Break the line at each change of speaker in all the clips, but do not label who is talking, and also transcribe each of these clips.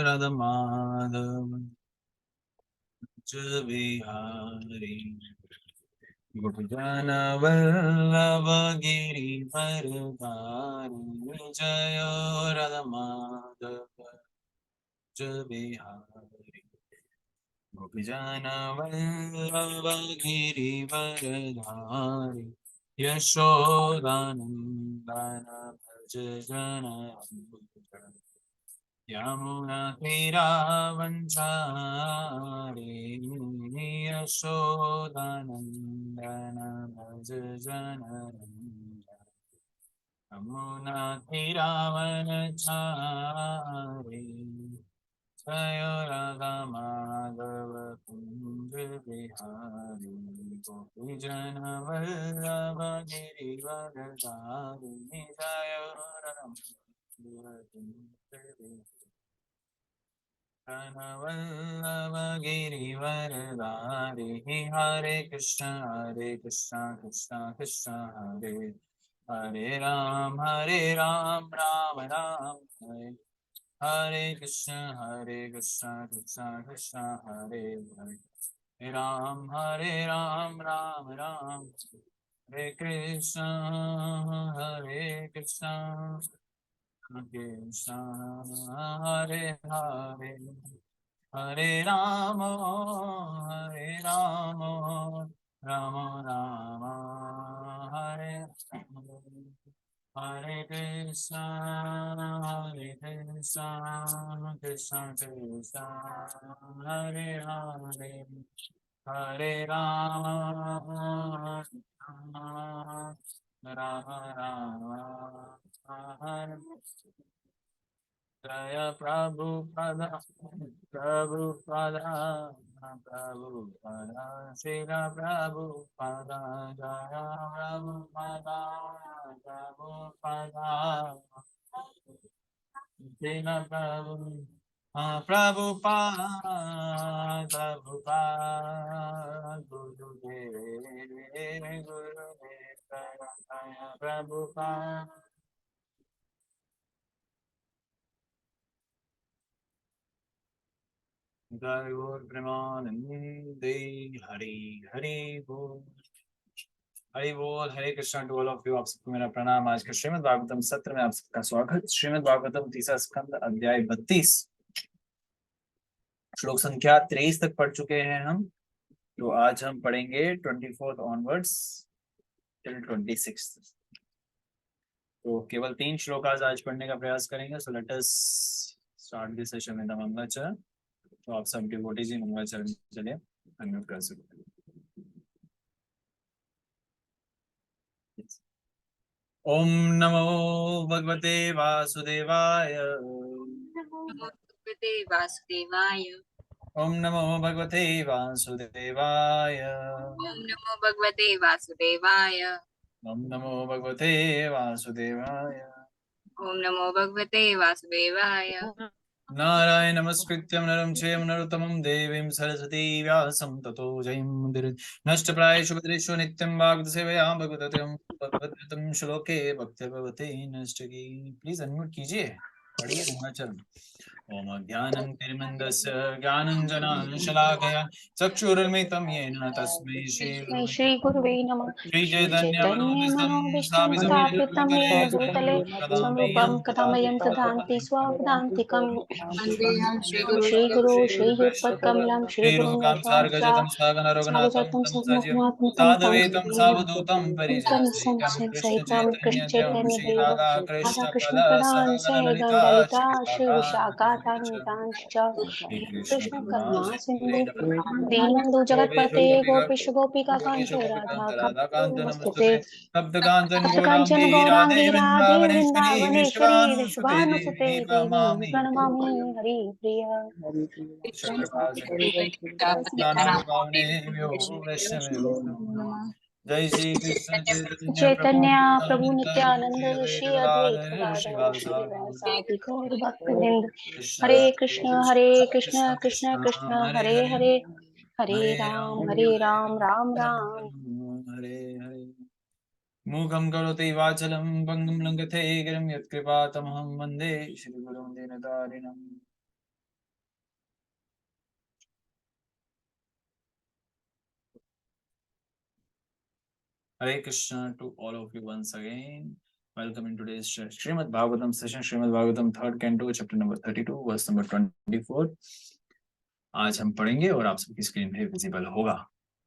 राधा माधव च बिहारी गोपीजन वल्लभ गिरिवर धारी जय राधा माधव च बिहारी गोपीजन वल्लभ गिरिवर धारी यशोदानंदन भज जन यमुना तीरावंचारी यशोदानंदन भज जन यमुना तीरावनचारी जय राधा माधव कुंज बिहारी गोपी जन वल्लभ गिरिवर धारी जय राधा माधव कुंज वल्लभ गिरिवर धारी हरे कृष्ण कृष्ण कृष्ण हरे हरे राम राम राम हरे हरे कृष्ण कृष्ण कृष्ण हरे हरे राम राम राम हरे कृष्ण कृष्ण कृष्ण हरे हरे हरे राम राम राम हरे हरे कृष्ण कृष्ण कृष्ण हरे हरे हरे राम राम हरे जय प्रभुपद प्रभुपद प्रभुपद श्रील प्रभुपद जय प्रभुपद प्रभुपद श्रील प्रभु प्रभुपद प्रभुपद गुरुदेव प्रभुपद जय बोल प्रेमानंदे हरि हरि बोल हरि बोल। Hare Krishna to all of you. आप सबको मेरा प्रणाम। आज के श्रीमद् भागवतम सत्र में आप सबका स्वागत। श्रीमद् भागवतम तीसरा स्कंद अध्याय 32 श्लोक संख्या 23 तक पढ़ चुके हैं हम। तो आज हम पढ़ेंगे 24 ऑनवर्ड्स टिल 26। तो केवल 3 श्लोक आज पढ़ने का प्रयास करेंगे। So let us start this session with the मंगलाचरण। तो आप सब डिवोटीज ही मंगलाचरण चलिए अनम्यूट कर सकते हैं। ओम नमो भगवते वासुदेवाय।
नमो भगवते वासुदेवाय।
ओम नमो भगवते वासुदेवाय।
ओम नमो भगवते वासुदेवाय।
ओम नमो भगवते वासुदेवाय।
ओम नमो भगवते वासुदेवाय।
नारायण नमस्कृत्यं नरं चैव नरोत्तमं देवीं सरस्वती व्यासं ततो जयमुदीरये। नष्टप्रायेषु भद्रेषु नित्यं भागवतसेवया भगवतं श्लोके भक्तिर्भवति नष्टकी। प्लीज अनम्यूट कीजिए, पढ़िए हिमाचल। ओम ज्ञानं तिमिरन्धस्य ज्ञानञ्जनशलाकया चक्षुरुन्मिलितं येन तस्मै
श्री गुरुवे नमः। श्री चैतन्य
श्रीचैतन्यमनोभीष्टं
मनोभीष्टं
स्थापितं येन
स्थापितं
भूतले
येन
स्वयं
भूतले स्वरूपं कथमयं ददान्ति
ददामि
स्वपदान्तिकम्। वन्देऽहं
श्री
श्रीगुरो श्रीयुत्पत्कमलं श्रीगुरुं
सार्गजतं सागन रघुनाथं
सागजातं
तं सजीवं
सर्वज्ञात्मकं तं
साद्वैतं सावधूतं परिजनसहितं कृष्ण
सहितं
चैतन्य
कृष्ण
देवं
चैतन्य
श्री
देव
राधा
राधा
कृष्ण
कृष्ण
पद
पदां
सहगन ललिता
सहगणलिता
श्री
श्रीविशाखान्वितांश्च
कृष्ण
कृष्ण
करुणा
करुणा
सिंधु
सिन्धु दीनबन्धु जगत्पते गोपीश गोपिका कान्त राधा
राधा कांत
नमस्तुते।
नमस्तुते तप्त कांचन
काञ्चन
गौरांगी राधे
गौराङ्गी राधे
वृंदावनेश्वरी
वृन्दावनेश्वरी
विश्वानुसुते
विश्वानुसुते
देवी
देवीं
प्रणमामि
प्रणमामि हरिप्रिया।
कृपा पावने वैष्णव जय श्री कृष्ण चैतन्य प्रभु
चैतन्य प्रभु
नित्यानंद
नित्यानंद
श्री अद्वैत
श्री अद्वैत
गदाधर
गदाधर
श्रीवासादि
श्रीवासादि गौर भक्तवृंद।
कृष्ण
हरे कृष्ण
कृष्ण
कृष्ण
कृष्ण
कृष्ण
हरे
हरे
हरे
हरे हरे
हरे
राम राम
राम
राम।
हरे हरे। मूकं करोति वाचलं भङ्गं लङ्घते गिरिं यत्कृपातमहं वन्दे श्रीगुरुं दीनतारिणम्। Hare Krishna to all of you once again. Welcome in today's Srimad Bhagavatam session. Srimad Bhagavatam third canto, chapter number 32, verse number 24. आज हम पढ़ेंगे और आप सबकी स्क्रीन पे विजिबल होगा।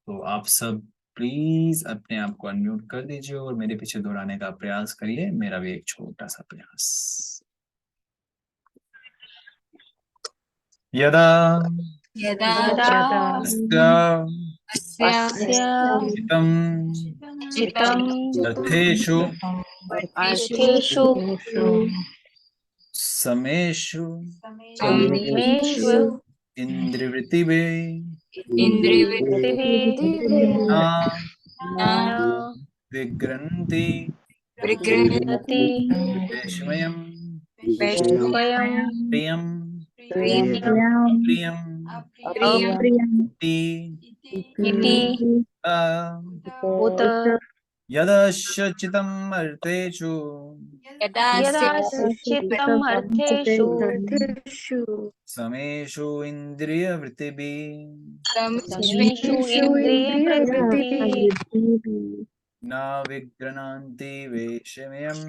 तो आप सब प्लीज अपने आप को अनम्यूट कर दीजिए और मेरे पीछे दोहराने का प्रयास करिए। मेरा भी एक छोटा सा प्रयास। यदा
यदा
अस्य
चितं अर्थेषु समेषु इंद्रियवृत्तिभिः विगृह्णन्ति वैषम्यं प्रियं
उत
यदश्चितम् अर्थेषु
चित्तम् अर्थेषु
समेषु इंद्रियवृत्तिभिः
समेषु इंद्रियवृत्तिभिः
न विगृह्णन्ति वैषम्यं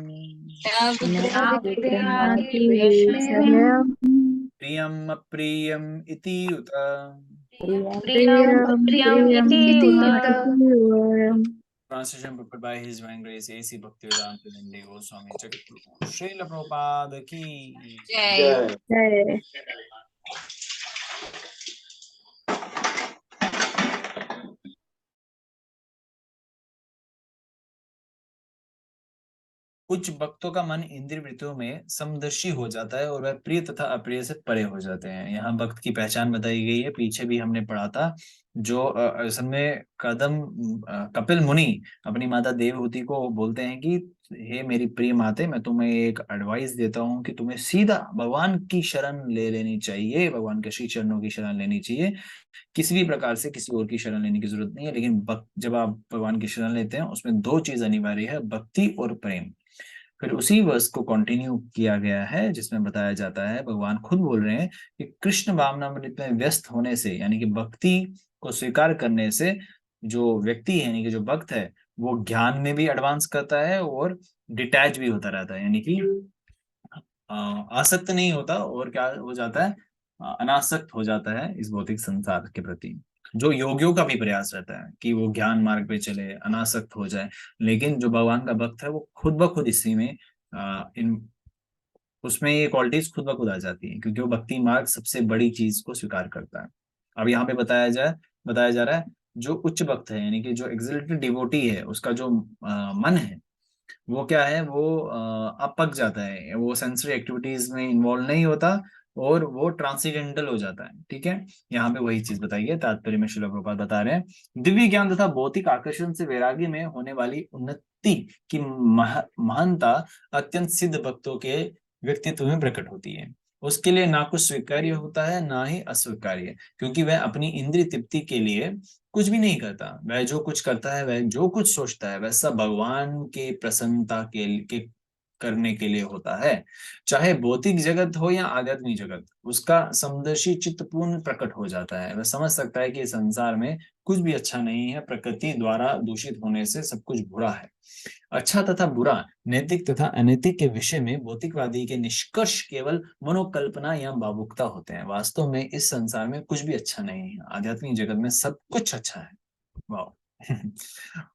प्रियम् अप्रियम् इति उत Translation prepared by His Divine Grace A.C. Bhaktivedanta Nandi Goswami Jagatguru Srila Prabhupada की
जय।
उच्च भक्तों का मन इंद्रिय वृत्तियों में समदर्शी हो जाता है और वह प्रिय तथा अप्रिय से परे हो जाते हैं। यहाँ भक्त की पहचान बताई गई है, पीछे भी हमने पढ़ा था। जो असल में कपिल मुनि अपनी माता देवहूति को बोलते हैं कि हे मेरी प्रिय माते, मैं तुम्हें एक एडवाइस देता हूँ कि तुम्हें सीधा भगवान की शरण ले लेनी चाहिए, भगवान के श्री चरणों की शरण लेनी चाहिए। किसी भी प्रकार से किसी और की शरण लेने की जरूरत नहीं है। लेकिन जब आप भगवान की शरण लेते हैं उसमें दो चीज अनिवार्य है, भक्ति और प्रेम। फिर उसी वर्ष को कंटिन्यू किया गया है जिसमें बताया जाता है, भगवान खुद बोल रहे हैं कि कृष्ण भावनामृत में व्यस्त होने से, यानी कि भक्ति को स्वीकार करने से जो व्यक्ति है, यानी कि जो भक्त है, वो ज्ञान में भी एडवांस करता है और डिटैच भी होता रहता है, यानी कि आसक्त नहीं होता और क्या हो जाता है, अनासक्त हो जाता है इस भौतिक संसार के प्रति। जो योगियों का भी प्रयास रहता है कि वो ज्ञान मार्ग पे चले, अनासक्त हो जाए। लेकिन जो भगवान का भक्त है वो खुद ब खुद इसी में उसमें ये क्वालिटीज खुद ब खुद आ जाती है, क्योंकि वो भक्ति मार्ग सबसे बड़ी चीज को स्वीकार करता है। अब यहाँ पे बताया जा रहा है जो उच्च भक्त है, यानी कि जो एक्सल्टेड डिवोटी है, उसका जो मन है वो क्या है, वो अब पक जाता है, वो सेंसरी एक्टिविटीज में इन्वॉल्व नहीं होता और वो ट्रांसीडेंटल हो जाता है। ठीक है, यहाँ पे वही चीज बताई है, तात्पर्य में श्रील प्रभुपाद बता रहे हैं। दिव्य ज्ञान तथा भौतिक आकर्षण से वैराग्य में होने वाली उन्नति की महानता अत्यंत सिद्ध भक्तों के व्यक्तित्व में प्रकट होती है। उसके लिए ना कुछ स्वीकार्य होता है ना ही अस्वीकार्य, क्योंकि वह अपनी इंद्रिय तृप्ति के लिए कुछ भी नहीं करता। वह जो कुछ करता है, वह जो कुछ सोचता है, वह सब भगवान के प्रसन्नता के करने के लिए होता है। चाहे भौतिक जगत हो या आध्यात्मिक जगत, उसका समदर्शी चित्त पूर्ण प्रकट हो जाता है। वह समझ सकता है कि संसार में कुछ भी अच्छा नहीं है, प्रकृति द्वारा दूषित होने से सब कुछ बुरा है। अच्छा तथा बुरा, नैतिक तथा अनैतिक के विषय में भौतिकवादी के निष्कर्ष केवल मनोकल्पना या भावुकता होते हैं। वास्तव में इस संसार में कुछ भी अच्छा नहीं है, आध्यात्मिक जगत में सब कुछ अच्छा है। वाह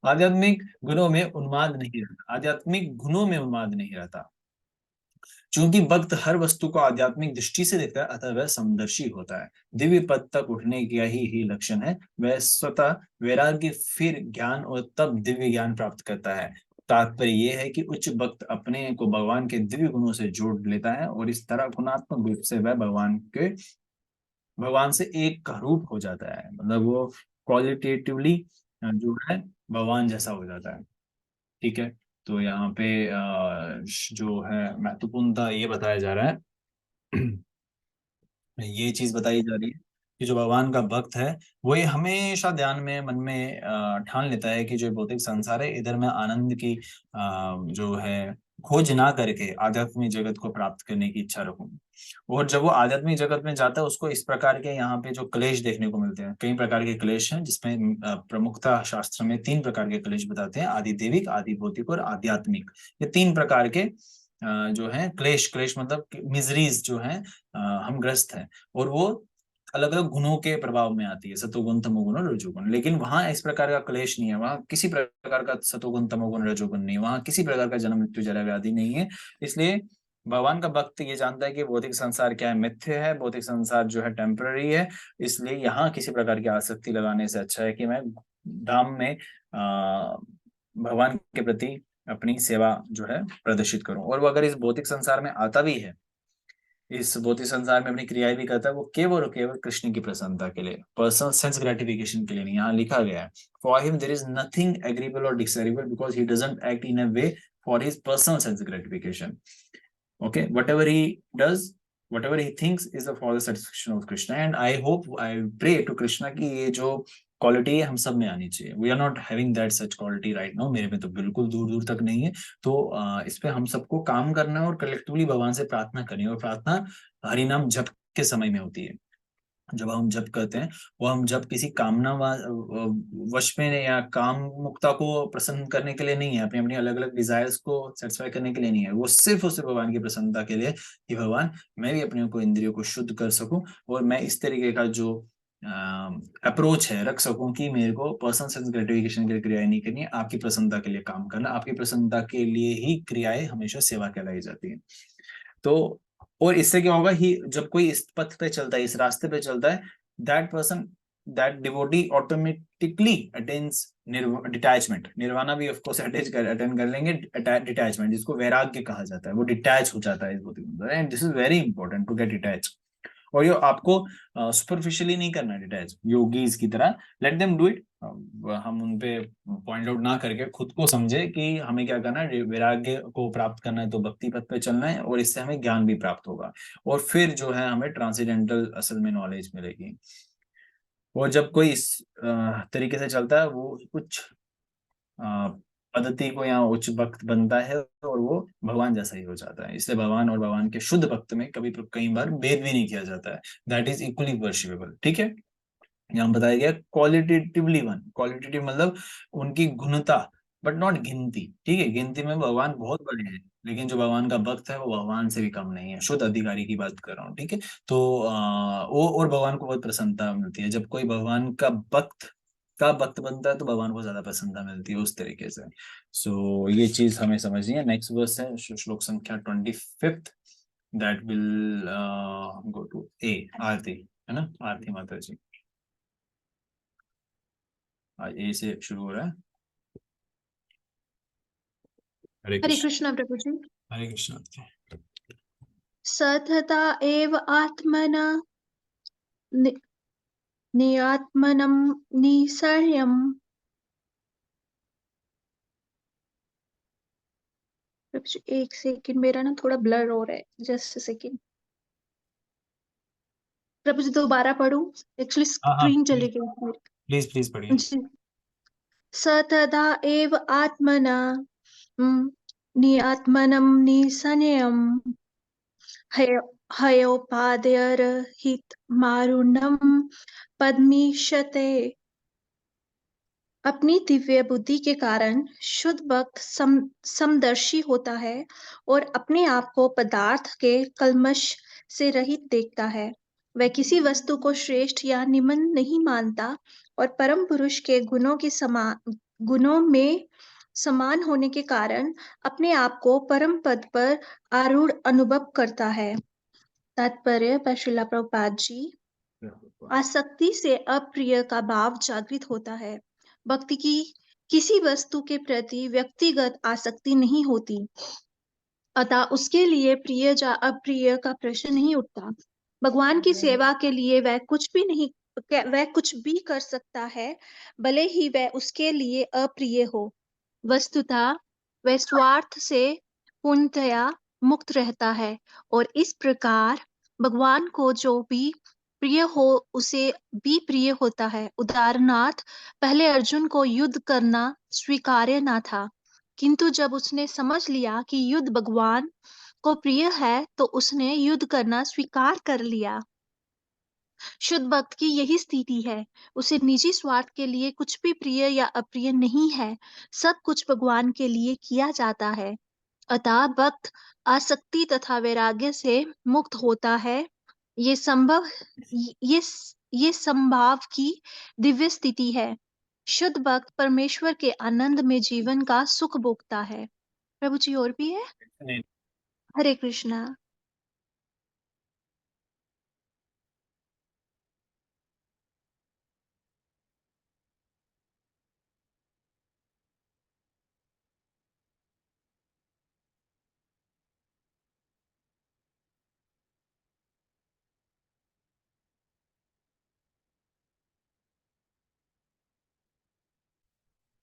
आध्यात्मिक गुणों में उन्माद नहीं रहता, आध्यात्मिक गुणों में उन्माद नहीं रहता। चूंकि भक्त हर वस्तु को आध्यात्मिक दृष्टि से देखता है, अतः वह समदर्शी होता है। दिव्य पद तक उठने का ही लक्षण है। वह स्वतः वैराग्य, फिर ज्ञान और तब दिव्य ज्ञान प्राप्त करता है। तात्पर्य यह है कि उच्च भक्त अपने को भगवान के दिव्य गुणों से जोड़ लेता है और इस तरह गुणात्मक रूप से वह भगवान से एक का रूप हो जाता है। मतलब वो क्वालिटेटिवली जो है भगवान जैसा हो जाता है। ठीक है, तो यहाँ पे जो है महत्वपूर्णता ये बताया जा रहा है ये चीज बताई जा रही है कि जो भगवान का भक्त है वो ये हमेशा ध्यान में, मन में ठान लेता है कि जो भौतिक संसार है, इधर मैं आनंद की जो है खोज ना करके आध्यात्मिक जगत को प्राप्त करने की इच्छा रखूं। और जब वो आध्यात्मिक जगत में जाता है उसको इस प्रकार के यहाँ पे जो क्लेश देखने को मिलते हैं, कई प्रकार के क्लेश हैं, जिसमें प्रमुखता शास्त्र में 3 प्रकार के क्लेश बताते हैं, आदि देविक, आदि भौतिक और आध्यात्मिक। ये 3 प्रकार के जो है क्लेश, क्लेश मतलब मिजरीज जो है हम ग्रस्त हैं, और वो अलग अलग गुणों के प्रभाव में आती है, सतोगुण, तमोगुण और रजोगुण। लेकिन वहां इस प्रकार का क्लेश नहीं है, वहां किसी प्रकार का सतोगुण, तमोगुण, रजोगुण नहीं, वहां किसी प्रकार का जन्म मृत्यु जरा व्याधि नहीं है। इसलिए भगवान का भक्त ये जानता है कि भौतिक संसार क्या है, मिथ्य है, भौतिक संसार जो है टेम्पररी है। इसलिए यहाँ किसी प्रकार की आसक्ति लगाने से अच्छा है कि मैं धाम में भगवान के प्रति अपनी सेवा जो है प्रदर्शित करूं। और वो अगर इस भौतिक संसार में आता भी है, इस भौतिक संसार में अपनी क्रियाएं भी करता है, वो केवल और केवल कृष्ण की प्रसन्नता के लिए, पर्सनल सेंस ग्रेटिफिकेशन के लिए नहीं। यहाँ लिखा गया है, for him there is nothing agreeable और desirable because he doesn't act in a way for his personal sense gratification. Okay, whatever he does, whatever he thinks is for the satisfaction of Krishna, and I hope, I pray to Krishna कि ये जो quality है हम सब में आनी चाहिए। We are not having that such quality right now, मेरे में तो बिल्कुल दूर दूर तक नहीं है। तो इस पे हम सबको काम करना है और कलेक्टिवली भगवान से प्रार्थना करनी है। और प्रार्थना हरिनाम जप के समय में होती है। जब हम जप करते हैं, वो हम जब किसी कामना वश में या काम मुक्ता को प्रसन्न करने के लिए नहीं है, अपनी अपनी अलग अलग डिजायर्स को सेटिस्फाई करने के लिए नहीं है, वो सिर्फ और सिर्फ भगवान की प्रसन्नता के लिए कि भगवान मैं भी अपने को इंद्रियों को शुद्ध कर सकूं और मैं इस तरीके का जो अप्रोच है रख सकूं कि मेरे को पर्सनल सेंस ग्रेटिफिकेशन के लिए क्रियाएं नहीं करनी है, आपकी प्रसन्नता के लिए काम करना। आपकी प्रसन्नता के लिए ही क्रियाएं हमेशा सेवा कहलाई जाती है। तो और इससे क्या होगा, ही जब कोई इस पथ पे चलता है, इस रास्ते पे चलता है, that person, that devotee automatically attains detachment. निर्वाणा भी ऑफ कोर्स अटेन कर लेंगे, डिटैचमेंट जिसको वैराग्य कहा जाता है, वो डिटैच हो जाता है इस बुद्धि में। And this is very important to get detach. और ये आपको सुपरफिशियली नहीं करना डिटैच योगीज की तरह, लेट देम डू इट। हम उन पे पॉइंट आउट ना करके खुद को समझे कि हमें क्या करना है, वैराग्य को प्राप्त करना है तो भक्ति पथ पे चलना है, और इससे हमें ज्ञान भी प्राप्त होगा, और फिर जो है हमें ट्रांसेंडेंटल असल में नॉलेज मिलेगी। और जब कोई इस तरीके से चलता है, वो कुछ पद्धति को यहाँ उच्च भक्त बनता है और वो भगवान जैसा ही हो जाता है। इसलिए भगवान और भगवान के शुद्ध भक्त में कभी कई बार भेद भी नहीं किया जाता है, दैट इज इक्वली वर्शिपेबल। ठीक है, यहाँ बताया गया क्वालिटेटिवली वन, क्वालिटेटिव मतलब उनकी गुणता बट नॉट गिनती। ठीक है, गिनती में भगवान बहुत बड़े हैं, लेकिन जो भगवान का भक्त है वो भगवान से भी कम नहीं है, शुद्ध अधिकारी की बात कर रहा हूँ। ठीक है, तो वो और भगवान को बहुत प्रसन्नता मिलती है जब कोई भगवान का भक्त बनता है, तो भगवान को ज्यादा प्रसन्नता मिलती है उस तरीके से। सो ये चीज हमें समझनी है। नेक्स्ट वर्स है श्लोक संख्या 25, दैट विल गो टू ए आरती, है ना, आरती माता जी। ए से शुरू हो रहा है। हरे
हरे
कृष्ण।
कृष्ण प्रभु जी।
हरे कृष्ण।
सतता एव आत्मना नि- नियात्मनं निसर्यम्। प्रभु जी एक सेकंड, मेरा ना थोड़ा ब्लर हो रहा है, जस्ट सेकंड। प्रभु जी दोबारा पढ़ूं, एक्चुअली
हाँ हाँ,
स्क्रीन चली गई मेरी।
प्लीज प्लीज पढ़िए।
जी। सतता एव आत्मना नियात्मनं निसंयम् हयोपादेयरहित मारुणं पद्मीशते। अपनी दिव्य बुद्धि के कारण शुद्ध भक्त समदर्शी होता है और अपने आप को पदार्थ के कल्मश से रहित देखता है। वह किसी वस्तु को श्रेष्ठ या निम्न नहीं मानता और परम पुरुष के गुणों में समान होने के कारण अपने आप को परम पद पर आरूढ़ अनुभव करता है। तात्पर्य पर श्रीला प्रभुपाद जी। आसक्ति से अप्रिय का भाव जागृत होता है। भक्ति की किसी वस्तु के प्रति व्यक्तिगत आसक्ति नहीं होती, अतः उसके लिए प्रिय या अप्रिय का प्रश्न नहीं उठता। भगवान की सेवा के लिए वह कुछ भी कर सकता है, भले ही वह उसके लिए अप्रिय हो। वस्तुतः वह स्वार्थ से पूर्णतया मुक्त रहता है और इस प्रकार भगवान को जो भी प्रिय हो उसे भी प्रिय होता है। उदाहरणार्थ, पहले अर्जुन को युद्ध करना स्वीकार्य न था, किंतु जब उसने समझ लिया कि युद्ध भगवान को प्रिय है, तो उसने युद्ध करना स्वीकार कर लिया। शुद्ध भक्त की यही स्थिति है। उसे निजी स्वार्थ के लिए कुछ भी प्रिय या अप्रिय नहीं है। सब कुछ भगवान के लिए किया जाता है। अतः भक्त आसक्ति तथा वैराग्य से मुक्त होता है। ये संभव ये ये संभाव की दिव्य स्थिति है। शुद्ध भक्त परमेश्वर के आनंद में जीवन का सुख भोगता है। प्रभु जी और भी है। हरे कृष्णा।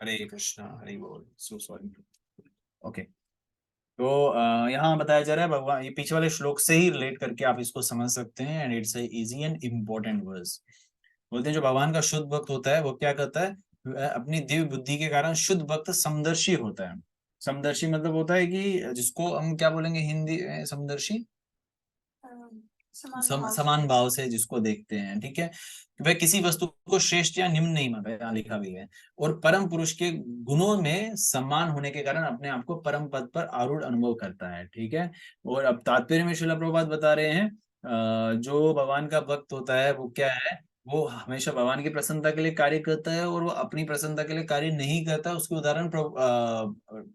हरे कृष्णा, हरि बोल, सो सॉरी। ओके, तो यहाँ बताया जा रहा है भगवान, ये पीछे वाले श्लोक से ही रिलेट करके आप इसको समझ सकते हैं, and it's easy and important verse. बोलते हैं जो भगवान का शुद्ध भक्त होता है वो क्या करता है, वह अपनी दिव्य बुद्धि के कारण शुद्ध भक्त समदर्शी होता है। समदर्शी मतलब होता है कि जिसको हम क्या बोलेंगे हिंदी में, समदर्शी समान भाव से जिसको देखते हैं, ठीक है। वह किसी वस्तु को श्रेष्ठ या निम्न नहीं मानता, यहाँ लिखा भी है। और परम पुरुष के गुणों में समान होने के कारण अपने आप को परम पद पर आरूढ़ अनुभव करता है, ठीक है। और अब तात्पर्य में श्रील प्रभुपाद बता रहे हैं, जो भगवान का भक्त होता है वो क्या है, वो हमेशा भगवान की प्रसन्नता के लिए कार्य करता है, और वो अपनी प्रसन्नता के लिए कार्य नहीं करता। उसके उदाहरण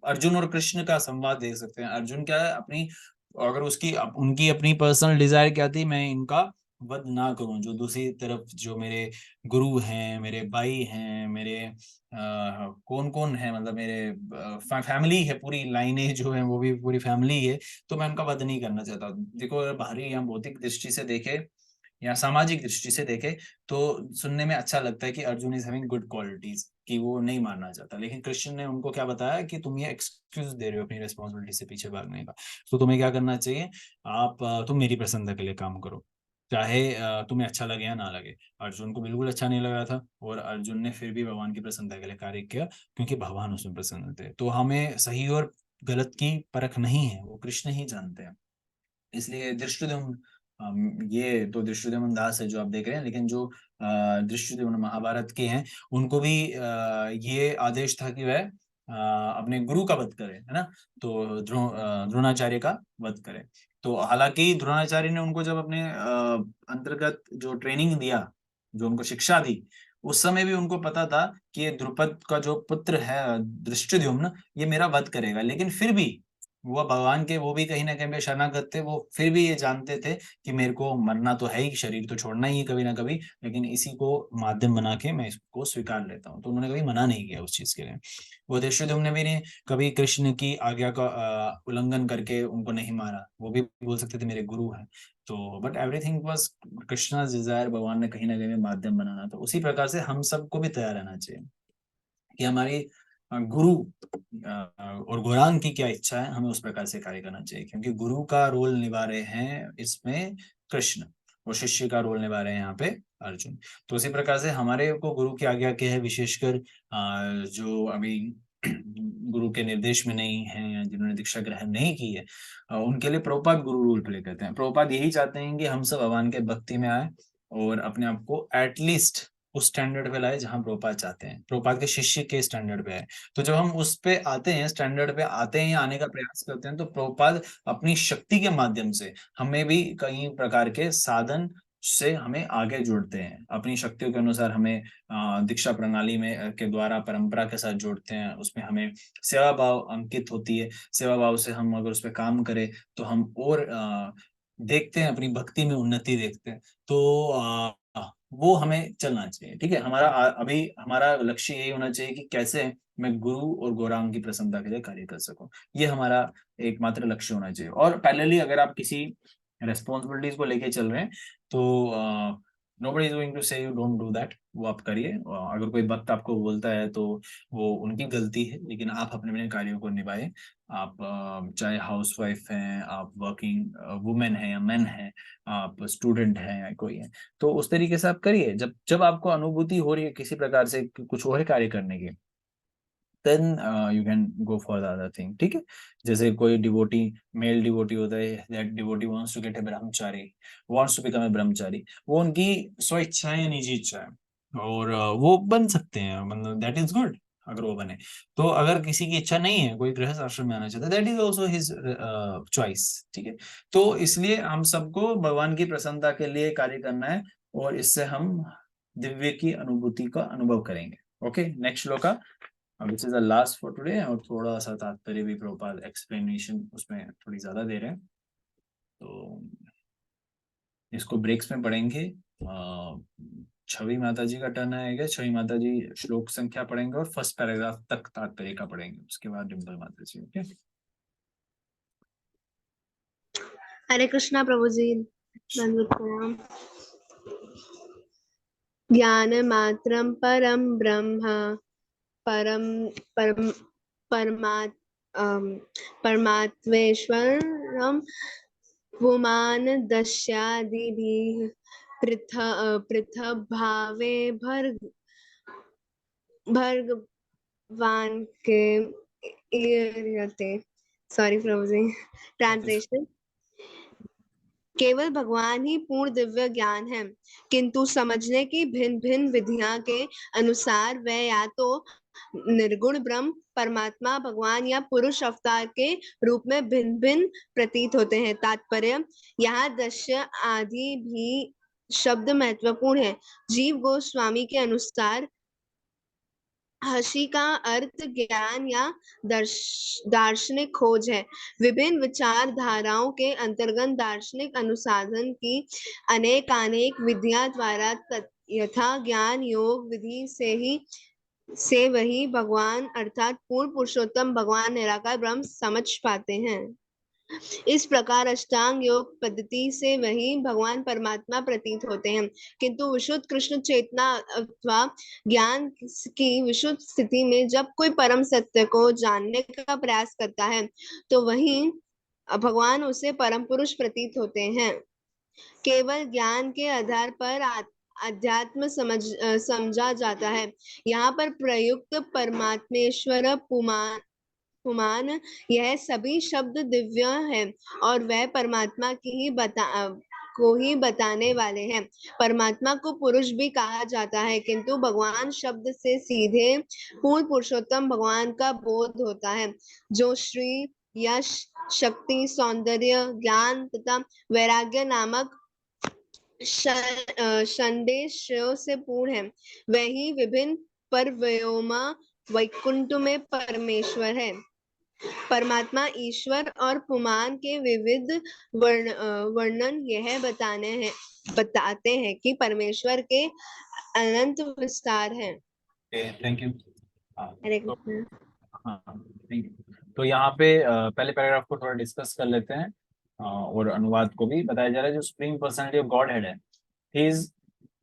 अर्जुन और कृष्ण का संवाद देख सकते हैं। अर्जुन क्या है, अपनी अगर उसकी उनकी अपनी पर्सनल डिजायर क्या थी, मैं इनका वध ना करूं। जो दूसरी तरफ जो मेरे गुरु हैं, मेरे भाई हैं, मेरे कौन कौन है, मतलब मेरे फैमिली है, पूरी लाइनें जो है वो भी पूरी फैमिली है, तो मैं उनका वध नहीं करना चाहता। देखो अगर बाहरी या भौतिक दृष्टि से देखे या सामाजिक दृष्टि से देखे तो सुनने में अच्छा लगता है कि Arjun is having good qualities, कि वो नहीं मारना चाहता। लेकिन कृष्ण ने उनको क्या बताया कि तुम ये एक्सक्यूज दे रहे हो अपनी रिस्पॉन्सिबिलिटी से पीछे भागने का। तो तुम्हें क्या करना चाहिए, आप तुम मेरी प्रसन्नता के लिए काम करो, चाहे तुम्हें अच्छा लगे या ना लगे। अर्जुन को बिल्कुल अच्छा नहीं लगा था, और अर्जुन ने फिर भी भगवान की प्रसन्नता के लिए कार्य किया, क्योंकि भगवान उसमें प्रसन्न थे। तो हमें सही और गलत की परख नहीं है, वो कृष्ण ही जानते हैं। इसलिए दृष्टिद्युम्न, ये तो दृष्टिद्युम्न दास है जो आप देख रहे हैं, लेकिन जो दृष्टिद्युम्न महाभारत के हैं, उनको भी ये आदेश था कि वह अपने गुरु का वध करे, है ना। तो द्रोणाचार्य का वध करे। तो हालांकि द्रोणाचार्य ने उनको जब अपने अंतर्गत जो ट्रेनिंग दिया, जो उनको शिक्षा दी, उस समय भी उनको पता था कि ये द्रुपद का जो पुत्र है दृष्टिद्युम्न, ये मेरा वध करेगा। लेकिन फिर भी वो भगवान के, वो भी कहीं ना कहीं पे शरणागत थे, वो फिर भी ये जानते थे कि मेरे को मरना तो है ही, शरीर तो छोड़ना ही है कभी ना कभी, लेकिन इसी को माध्यम बना के मैं इसको स्वीकार लेता हूँ। तो उन्होंने कभी मना नहीं किया उस चीज के लिए। वो धृष्टद्युम्न ने भी नहीं कभी कृष्ण की आज्ञा का उल्लंघन करके उनको नहीं मारा। वो भी बोल सकते थे मेरे गुरु हैं। तो but everything was Krishna desire, भगवान ने कहीं ना कहीं माध्यम बनाना। तो उसी प्रकार से हम सबको भी तैयार रहना चाहिए कि हमारी गुरु और गौरांग की क्या इच्छा है, हमें उस प्रकार से कार्य करना चाहिए। क्योंकि गुरु का रोल निभा रहे हैं इसमें कृष्ण, और शिष्य का रोल निभा रहे हैं यहाँ पे अर्जुन। तो उसी प्रकार से हमारे को गुरु की आज्ञा क्या है, विशेषकर जो अभी गुरु के निर्देश में नहीं है या जिन्होंने दीक्षा ग्रहण नहीं की है, उनके लिए प्रभुपाद गुरु रूल प्ले करते हैं। प्रभुपाद यही चाहते हैं कि हम सब भगवान के भक्ति में आए और अपने आप को एटलीस्ट उस स्टैंडर्ड पे लाए जहां प्रभुपाद चाहते हैं, प्रभुपाद के शिष्य के स्टैंडर्ड पे आए। तो जब हम उस पे आते हैं, स्टैंडर्ड पे आते हैं या आने का प्रयास करते हैं, तो प्रभुपाद अपनी शक्ति के माध्यम से हमें भी कई प्रकार के साधन से हमें आगे जोड़ते हैं। अपनी शक्तियों के अनुसार हमें दीक्षा प्रणाली में के द्वारा परंपरा के साथ जोड़ते हैं। उसमें हमें सेवा भाव अंकित होती है। सेवा भाव से हम अगर उस पर काम करें तो हम और देखते हैं, अपनी भक्ति में उन्नति देखते हैं। तो वो हमें चलना चाहिए, ठीक है। हमारा अभी हमारा लक्ष्य यही होना चाहिए कि कैसे मैं गुरु और गौरांग की प्रसन्नता के लिए कार्य कर सकूं। ये हमारा एकमात्र लक्ष्य होना चाहिए। और पैरेलली अगर आप किसी रेस्पॉन्सिबिलिटीज को लेके चल रहे हैं तो नोबडी इज गोइंग टू से यू डोंट डू दैट, वो आप करिए। अगर कोई वक्त आपको बोलता है तो वो उनकी गलती है, लेकिन आप अपने अपने कार्यों को निभाएं। आप चाहे हाउस वाइफ हैं, आप वर्किंग वुमेन है या मैन है, आप स्टूडेंट हैं या कोई है, तो उस तरीके से आप करिए। जब जब आपको अनुभूति हो रही है किसी प्रकार से कुछ और कार्य करने की, then you can go for the other thing, ठीक है। जैसे कोई डिवोटी, मेल डिवोटी होता है, that devotee wants to get a brahmachari, wants to become a ब्रह्मचारी, वो उनकी स्व इच्छा है या निजी इच्छा है, और वो बन सकते हैं, मतलब दैट इज गुड अगर वो बने। तो अगर किसी की इच्छा नहीं है, कोई गृहस्थ आश्रम में आना चाहता है, that is also his choice, ठीक है। तो इसलिए हम सबको भगवान की प्रसन्नता के लिए कार्य करना है, और इससे हम दिव्य की अनुभूति का अनुभव करेंगे। Okay, next shloka, which is the last for today, और थोड़ा सा तात्पर्य भी प्रभुपाद एक्सप्लेनेशन उसमें थोड़ी ज्यादा दे रहे हैं, तो इसको ब्रेक्स में पढ़ेंगे। छवि माता जी का टर्न आएगा, छवि माता जी श्लोक संख्या पढ़ेंगे और फर्स्ट पैराग्राफ तक तात्पर्य का पढ़ेंगे, उसके बाद डिम्पल माता जी। ओके,
हरे कृष्णा प्रभु जी, दंडवत प्रणाम। ज्ञान मात्रम परम ब्रह्म परम परम परमात्मेश्वरम पुमान दस्यादिभिः पृथक भावे भगवान के सॉरी प्रभु जी, ट्रांसलेशन। केवल भगवान ही पूर्ण दिव्य ज्ञान है, किंतु समझने की भिन्न भिन्न विधियां के अनुसार वह या तो निर्गुण ब्रह्म परमात्मा भगवान या पुरुष अवतार के रूप में भिन्न भिन्न प्रतीत होते हैं। तात्पर्य, यहाँ दस्य आदि भी शब्द महत्वपूर्ण है। जीव गोस्वामी के अनुसार हसी का अर्थ ज्ञान या दार्शनिक खोज है। विभिन्न विचारधाराओं के अंतर्गत दार्शनिक अनुसंधान की अनेकानेक विधियां द्वारा यथा ज्ञान योग विधि से वही भगवान अर्थात पूर्ण पुरुषोत्तम भगवान निराकार ब्रह्म समझ पाते हैं। इस प्रकार अष्टांग योग पद्धति से वही भगवान परमात्मा प्रतीत होते हैं, किंतु विशुद्ध कृष्ण चेतना अथवा ज्ञान की विशुद्ध स्थिति में जब कोई परम सत्य को जानने का प्रयास करता है, तो वही भगवान उसे परम पुरुष प्रतीत होते हैं। केवल ज्ञान के आधार पर अध्यात्म समझा जाता है। यहाँ पर प्रयुक्त परमात्मेश्वर पुमान, यह सभी शब्द दिव्य है और वह परमात्मा को ही बताने वाले हैं। परमात्मा को पुरुष भी कहा जाता है, किंतु भगवान शब्द से सीधे पूर्ण पुरुषोत्तम भगवान का बोध होता है, जो श्री यश शक्ति सौंदर्य ज्ञान तथा वैराग्य नामक षडेश्वर्यों से पूर्ण है। वही विभिन्न परव्योमा वैकुंठ में परमेश्वर है। परमात्मा ईश्वर और पुमान के विविध वर्णन यह बताते हैं कि परमेश्वर के अनंत विस्तार हैं।
Thank you.
हरे कृष्ण।
हाँ, थैंक यू। तो यहाँ पे पहले पैराग्राफ को थोड़ा डिस्कस कर लेते हैं, और अनुवाद को भी बताया जा रहा है। जो supreme personality of godhead है, he is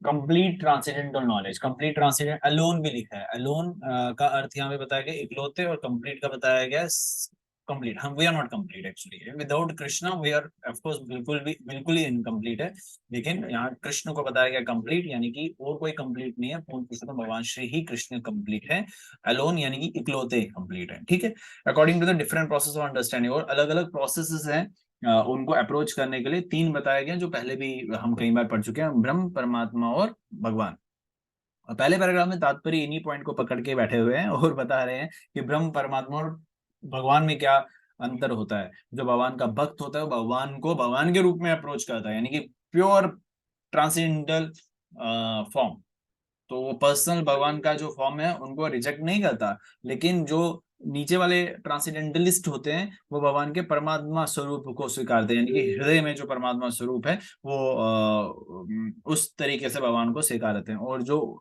complete transcendental knowledge. Complete transcendent, alone भी लिखा है, अलोन का अर्थ यहाँ पे बताया गया इकलौते, और कंप्लीट का बताया गया कंप्लीट। हम we are not complete actually, without Krishna we are of course बिल्कुल ही इनकम्प्लीट है, लेकिन यहाँ कृष्ण को बताया गया कंप्लीट, यानी कि और कोई कंप्लीट नहीं है, पूर्ण पुरुषोत्तम भगवान श्री ही कृष्ण कंप्लीट है। अलोन यानी कि इकलौते कंप्लीट है, ठीक है। According to the different process of understanding, और अलग अलग प्रोसेसेस हैं उनको अप्रोच करने के लिए। तीन बताए गए जो पहले भी हम कई बार पढ़ चुके हैं, ब्रह्म परमात्मा और भगवान। और पहले पैराग्राफ में तात्पर्य इन्हीं पॉइंट को पकड़ के बैठे हुए हैं और बता रहे हैं कि ब्रह्म परमात्मा और भगवान में क्या अंतर होता है। जो भगवान का भक्त होता है वो भगवान को भगवान के रूप में अप्रोच करता है, यानी कि प्योर ट्रांसेंडेंटल फॉर्म। तो वो पर्सनल भगवान का जो फॉर्म है उनको रिजेक्ट नहीं करता, लेकिन जो नीचे वाले ट्रांसेंडेंटलिस्ट होते हैं वो भगवान के परमात्मा स्वरूप को स्वीकारते हैं, यानी कि हृदय में जो परमात्मा स्वरूप है वो उस तरीके से भगवान को स्वीकारते हैं। और जो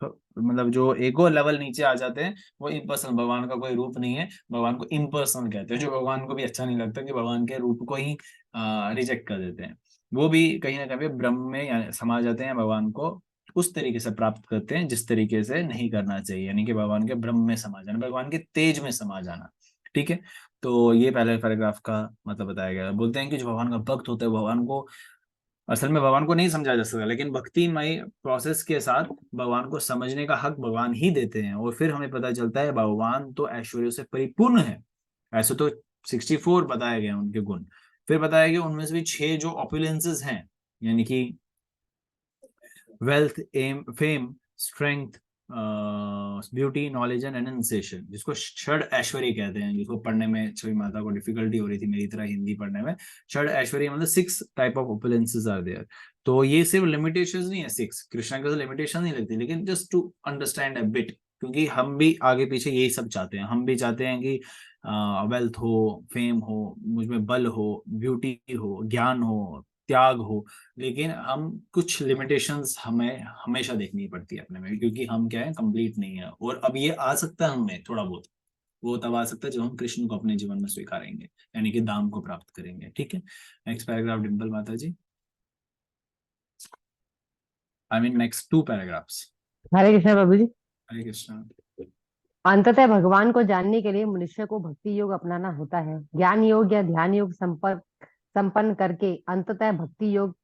मतलब जो एक और लेवल नीचे आ जाते हैं वो इम्पर्सनल, भगवान का कोई रूप नहीं है, भगवान को इम्पर्सनल कहते हैं। जो भगवान को भी अच्छा नहीं लगता कि भगवान के रूप को ही रिजेक्ट कर देते हैं, वो भी कहीं ना कहीं ब्रह्म में समा जाते हैं, भगवान को उस तरीके से प्राप्त करते हैं जिस तरीके से नहीं करना चाहिए, यानी कि भगवान के ब्रह्म में समा जाना, भगवान के तेज में समा जाना, ठीक है। तो ये पहले पैराग्राफ का मतलब बताया गया। बोलते हैं कि जो भगवान का भक्त होता है भगवान को असल में भगवान को नहीं समझा जा सकता, लेकिन भक्तिमय प्रोसेस के साथ भगवान को समझने का हक भगवान ही देते हैं, और फिर हमें पता चलता है भगवान तो ऐश्वर्य से परिपूर्ण है। ऐसे तो 64 बताए गए उनके गुण, फिर बताया गया उनमें से भी 6 जो ऑपुलेंसेस हैं, यानी कि वेल्थ, एम, fame, strength, beauty, knowledge and renunciation, जिसको षड ऐश्वर्य कहते हैं, जिसको पढ़ने में छवि माता को डिफिकल्टी हो रही थी मेरी तरह हिंदी पढ़ने में। षड ऐश्वर्य मतलब 6 टाइप ऑफ ओपुलेंसेस आर देयर। तो ये सिर्फ लिमिटेशंस नहीं है 6, कृष्णा के तो लिमिटेशन नहीं लगती, लेकिन just to understand a bit, क्योंकि हम भी आगे पीछे यही सब चाहते हैं। हम भी चाहते हैं कि वेल्थ हो, फेम हो, मुझमें बल हो, ब्यूटी हो, ज्ञान हो, त्याग हो, लेकिन हम कुछ लिमिटेशंस हमें हमेशा देखनी पड़ती है अपने में, क्योंकि हम क्या है, कंप्लीट नहीं है। और अब ये आ सकता है हमें थोड़ा बहुत, वो तब आ सकता है जब हम कृष्ण को अपने जीवन में स्वीकारेंगे, यानी कि धाम को प्राप्त करेंगे। ठीक है, नेक्स्ट पैराग्राफ डिम्पल माता जी, आई मीन नेक्स्ट 2 पैराग्राफ्स।
हरे कृष्ण प्रभु जी।
हरे कृष्ण।
अंततः भगवान को जानने के लिए मनुष्य को भक्ति योग अपनाना होता है। ज्ञान योग या ध्यान योग संपन्न करके अंततः भक्ति योग